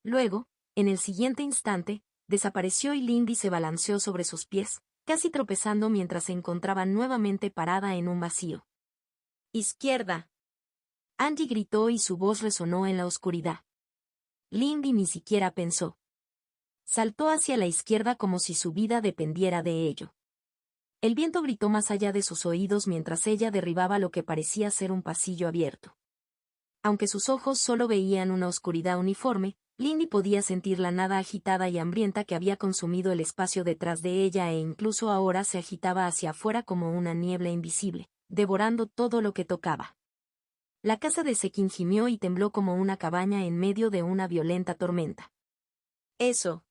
S1: Luego, en el siguiente instante, desapareció y Lindy se balanceó sobre sus pies, casi tropezando mientras se encontraba nuevamente parada en un vacío. ¡Izquierda! Angie gritó y su voz resonó en la oscuridad. Lindy ni siquiera pensó. Saltó hacia la izquierda como si su vida dependiera de ello. El viento gritó más allá de sus oídos mientras ella derribaba lo que parecía ser un pasillo abierto. Aunque sus ojos solo veían una oscuridad uniforme, Lindy podía sentir la nada agitada y hambrienta que había consumido el espacio detrás de ella e incluso ahora se agitaba hacia afuera como una niebla invisible, devorando todo lo que tocaba. La casa de Sekin gimió y tembló como una cabaña en medio de una violenta tormenta. ¡Eso!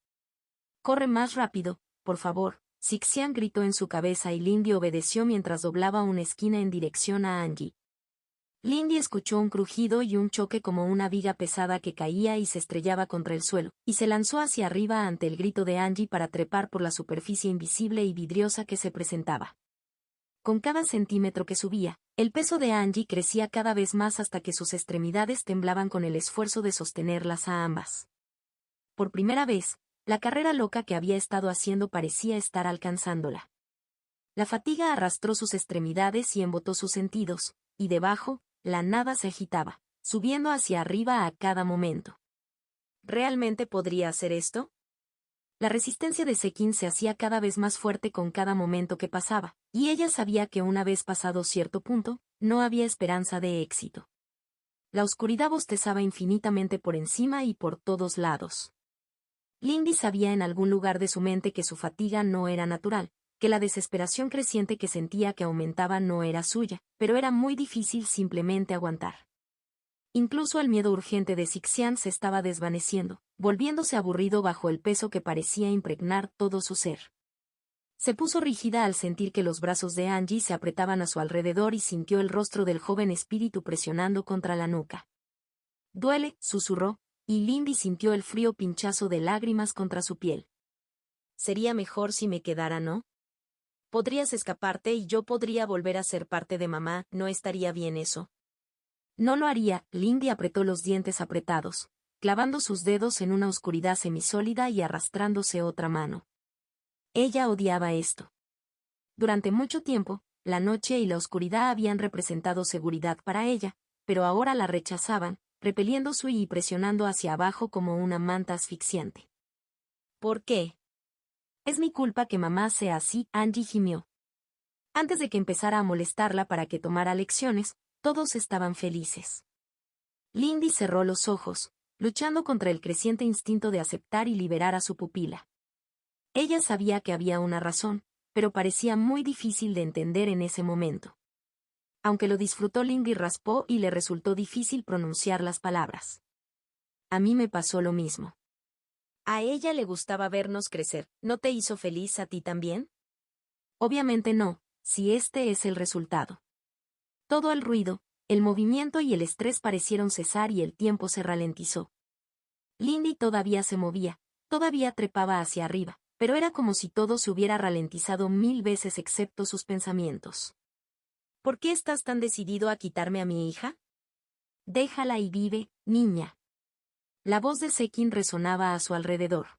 S1: Corre más rápido, por favor, Sixiang gritó en su cabeza y Lindy obedeció mientras doblaba una esquina en dirección a Angie. Lindy escuchó un crujido y un choque como una viga pesada que caía y se estrellaba contra el suelo, y se lanzó hacia arriba ante el grito de Angie para trepar por la superficie invisible y vidriosa que se presentaba. Con cada centímetro que subía, el peso de Angie crecía cada vez más hasta que sus extremidades temblaban con el esfuerzo de sostenerlas a ambas. Por primera vez, la carrera loca que había estado haciendo parecía estar alcanzándola. La fatiga arrastró sus extremidades y embotó sus sentidos, y debajo, la nada se agitaba, subiendo hacia arriba a cada momento. ¿Realmente podría hacer esto? La resistencia de Sekin se hacía cada vez más fuerte con cada momento que pasaba, y ella sabía que una vez pasado cierto punto, no había esperanza de éxito. La oscuridad bostezaba infinitamente por encima y por todos lados. Lindy sabía en algún lugar de su mente que su fatiga no era natural, que la desesperación creciente que sentía que aumentaba no era suya, pero era muy difícil simplemente aguantar. Incluso el miedo urgente de Sixiang se estaba desvaneciendo, volviéndose aburrido bajo el peso que parecía impregnar todo su ser. Se puso rígida al sentir que los brazos de Angie se apretaban a su alrededor y sintió el rostro del joven espíritu presionando contra la nuca. «Duele», susurró, y Lindy sintió el frío pinchazo de lágrimas contra su piel. «Sería mejor si me quedara, ¿no? Podrías escaparte y yo podría volver a ser parte de mamá, ¿no estaría bien eso?» No lo haría. Lindy apretó los dientes apretados, clavando sus dedos en una oscuridad semisólida y arrastrándose otra mano. Ella odiaba esto. Durante mucho tiempo, la noche y la oscuridad habían representado seguridad para ella, pero ahora la rechazaban, repeliendo su y presionando hacia abajo como una manta asfixiante. ¿Por qué? Es mi culpa que mamá sea así, Angie gimió. Antes de que empezara a molestarla para que tomara lecciones, todos estaban felices. Lindy cerró los ojos, luchando contra el creciente instinto de aceptar y liberar a su pupila. Ella sabía que había una razón, pero parecía muy difícil de entender en ese momento. Aunque lo disfrutó, Lindy raspó y le resultó difícil pronunciar las palabras. A mí me pasó lo mismo. A ella le gustaba vernos crecer. ¿No te hizo feliz a ti también? Obviamente no, si este es el resultado. Todo el ruido, el movimiento y el estrés parecieron cesar y el tiempo se ralentizó. Lindy todavía se movía, todavía trepaba hacia arriba, pero era como si todo se hubiera ralentizado 1000 veces excepto sus pensamientos. ¿Por qué estás tan decidido a quitarme a mi hija? Déjala y vive, niña. La voz de Sekin resonaba a su alrededor.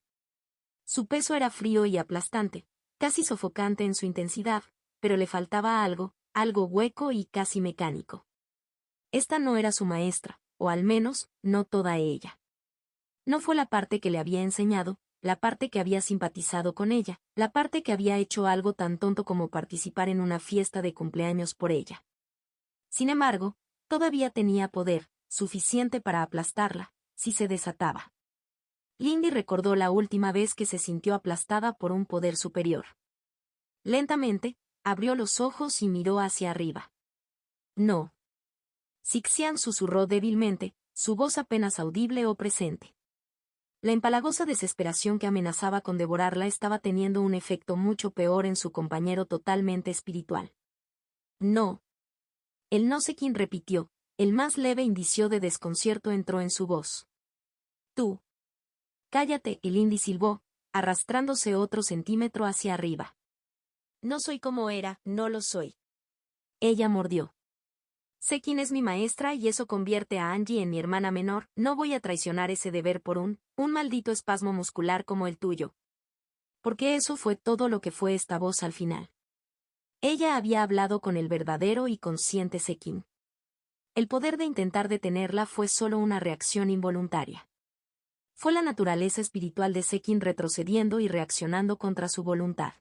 S1: Su peso era frío y aplastante, casi sofocante en su intensidad, pero le faltaba algo, algo hueco y casi mecánico. Esta no era su maestra, o al menos, no toda ella. No fue la parte que le había enseñado, la parte que había simpatizado con ella, la parte que había hecho algo tan tonto como participar en una fiesta de cumpleaños por ella. Sin embargo, todavía tenía poder, suficiente para aplastarla, si se desataba. Lindy recordó la última vez que se sintió aplastada por un poder superior. Lentamente, abrió los ojos y miró hacia arriba. No. Sixian susurró débilmente, su voz apenas audible o presente. La empalagosa desesperación que amenazaba con devorarla estaba teniendo un efecto mucho peor en su compañero totalmente espiritual. No. El no sé quién repitió, el más leve indicio de desconcierto entró en su voz. Tú. Cállate, el Lindy silbó, arrastrándose otro centímetro hacia arriba. No soy como era, no lo soy. Ella mordió. Sé quién es mi maestra y eso convierte a Angie en mi hermana menor, no voy a traicionar ese deber por un maldito espasmo muscular como el tuyo. Porque eso fue todo lo que fue esta voz al final. Ella había hablado con el verdadero y consciente Sekin. El poder de intentar detenerla fue solo una reacción involuntaria. Fue la naturaleza espiritual de Sekin retrocediendo y reaccionando contra su voluntad.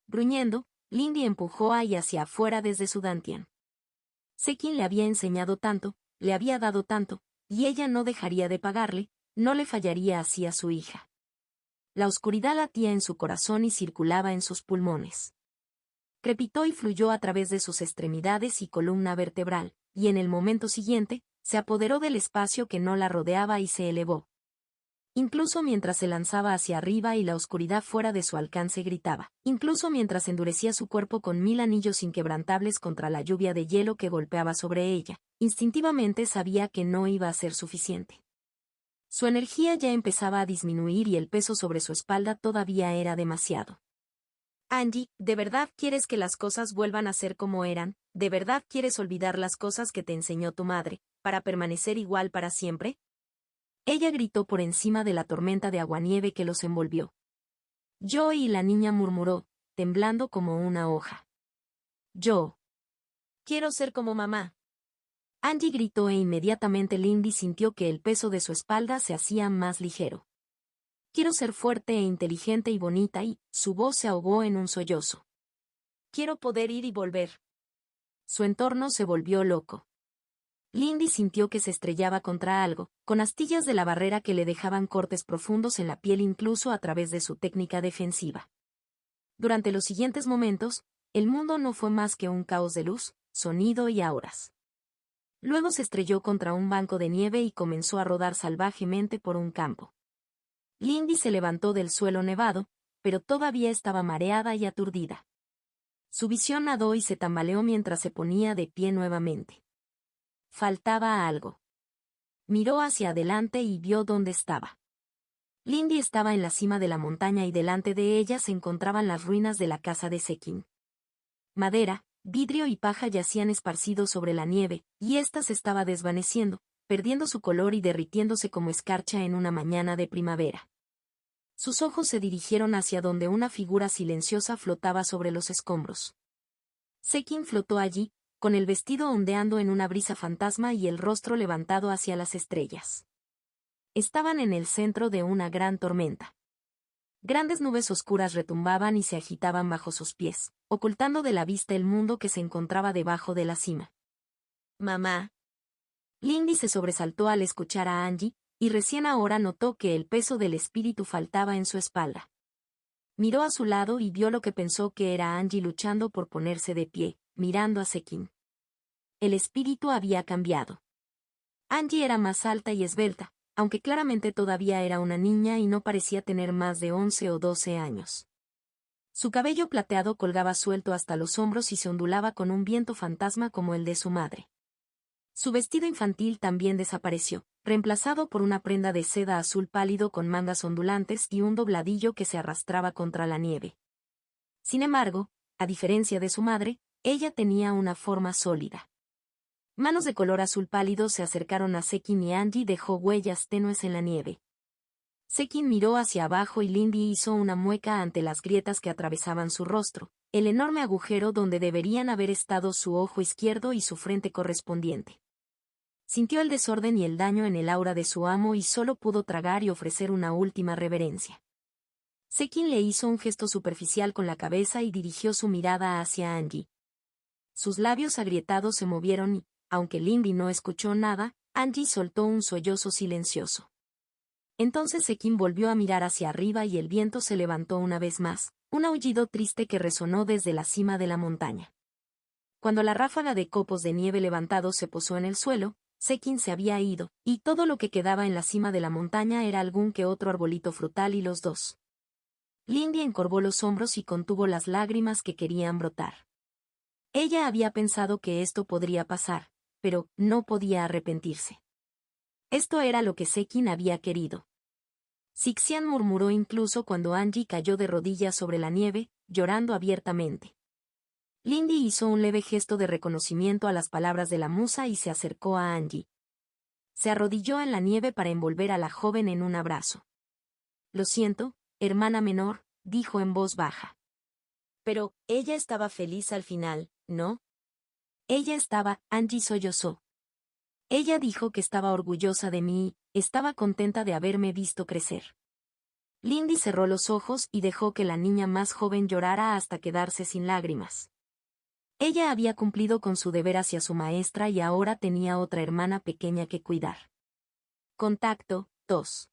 S1: Gruñendo, Lindy empujó a y hacia afuera desde su dantian. Sekin le había enseñado tanto, le había dado tanto, y ella no dejaría de pagarle, no le fallaría así a su hija. La oscuridad latía en su corazón y circulaba en sus pulmones. Crepitó y fluyó a través de sus extremidades y columna vertebral, y en el momento siguiente, se apoderó del espacio que no la rodeaba y se elevó. Incluso mientras se lanzaba hacia arriba y la oscuridad fuera de su alcance gritaba, incluso mientras endurecía su cuerpo con 1000 anillos inquebrantables contra la lluvia de hielo que golpeaba sobre ella, instintivamente sabía que no iba a ser suficiente. Su energía ya empezaba a disminuir y el peso sobre su espalda todavía era demasiado. Angie, ¿de verdad quieres que las cosas vuelvan a ser como eran? ¿De verdad quieres olvidar las cosas que te enseñó tu madre, para permanecer igual para siempre? Ella gritó por encima de la tormenta de aguanieve que los envolvió. Yo, y la niña murmuró, temblando como una hoja. Yo. Quiero ser como mamá. Angie gritó e inmediatamente Lindy sintió que el peso de su espalda se hacía más ligero. Quiero ser fuerte e inteligente y bonita y, su voz se ahogó en un sollozo. Quiero poder ir y volver. Su entorno se volvió loco. Lindy sintió que se estrellaba contra algo, con astillas de la barrera que le dejaban cortes profundos en la piel incluso a través de su técnica defensiva. Durante los siguientes momentos, el mundo no fue más que un caos de luz, sonido y auras. Luego se estrelló contra un banco de nieve y comenzó a rodar salvajemente por un campo. Lindy se levantó del suelo nevado, pero todavía estaba mareada y aturdida. Su visión nadó y se tambaleó mientras se ponía de pie nuevamente. Faltaba algo. Miró hacia adelante y vio dónde estaba. Lindy estaba en la cima de la montaña y delante de ella se encontraban las ruinas de la casa de Sekin. Madera, vidrio y paja yacían esparcidos sobre la nieve, y ésta se estaba desvaneciendo, perdiendo su color y derritiéndose como escarcha en una mañana de primavera. Sus ojos se dirigieron hacia donde una figura silenciosa flotaba sobre los escombros. Sekin flotó allí, con el vestido ondeando en una brisa fantasma y el rostro levantado hacia las estrellas. Estaban en el centro de una gran tormenta. Grandes nubes oscuras retumbaban y se agitaban bajo sus pies, ocultando de la vista el mundo que se encontraba debajo de la cima. «Mamá». Lindy se sobresaltó al escuchar a Angie, y recién ahora notó que el peso del espíritu faltaba en su espalda. Miró a su lado y vio lo que pensó que era Angie luchando por ponerse de pie, mirando a Sekin. El espíritu había cambiado. Angie era más alta y esbelta, aunque claramente todavía era una niña y no parecía tener más de 11 o 12 años. Su cabello plateado colgaba suelto hasta los hombros y se ondulaba con un viento fantasma como el de su madre. Su vestido infantil también desapareció, reemplazado por una prenda de seda azul pálido con mangas ondulantes y un dobladillo que se arrastraba contra la nieve. Sin embargo, a diferencia de su madre, ella tenía una forma sólida. Manos de color azul pálido se acercaron a Sekin y Angie dejó huellas tenues en la nieve. Sekin miró hacia abajo y Lindy hizo una mueca ante las grietas que atravesaban su rostro, el enorme agujero donde deberían haber estado su ojo izquierdo y su frente correspondiente. Sintió el desorden y el daño en el aura de su amo y solo pudo tragar y ofrecer una última reverencia. Sekin le hizo un gesto superficial con la cabeza y dirigió su mirada hacia Angie. Sus labios agrietados se movieron y, aunque Lindy no escuchó nada, Angie soltó un sollozo silencioso. Entonces Sekin volvió a mirar hacia arriba y el viento se levantó una vez más, un aullido triste que resonó desde la cima de la montaña. Cuando la ráfaga de copos de nieve levantados se posó en el suelo, Sekin se había ido, y todo lo que quedaba en la cima de la montaña era algún que otro arbolito frutal y los dos. Lindy encorvó los hombros y contuvo las lágrimas que querían brotar. Ella había pensado que esto podría pasar, pero no podía arrepentirse. Esto era lo que Sekin había querido. Sixian murmuró incluso cuando Angie cayó de rodillas sobre la nieve, llorando abiertamente. Lindy hizo un leve gesto de reconocimiento a las palabras de la musa y se acercó a Angie. Se arrodilló en la nieve para envolver a la joven en un abrazo. «Lo siento, hermana menor», dijo en voz baja. «Pero, ella estaba feliz al final, ¿no?» «Ella estaba», Angie sollozó. «Ella dijo que estaba orgullosa de mí, estaba contenta de haberme visto crecer». Lindy cerró los ojos y dejó que la niña más joven llorara hasta quedarse sin lágrimas. Ella había cumplido con su deber hacia su maestra y ahora tenía otra hermana pequeña que cuidar. Contacto 2.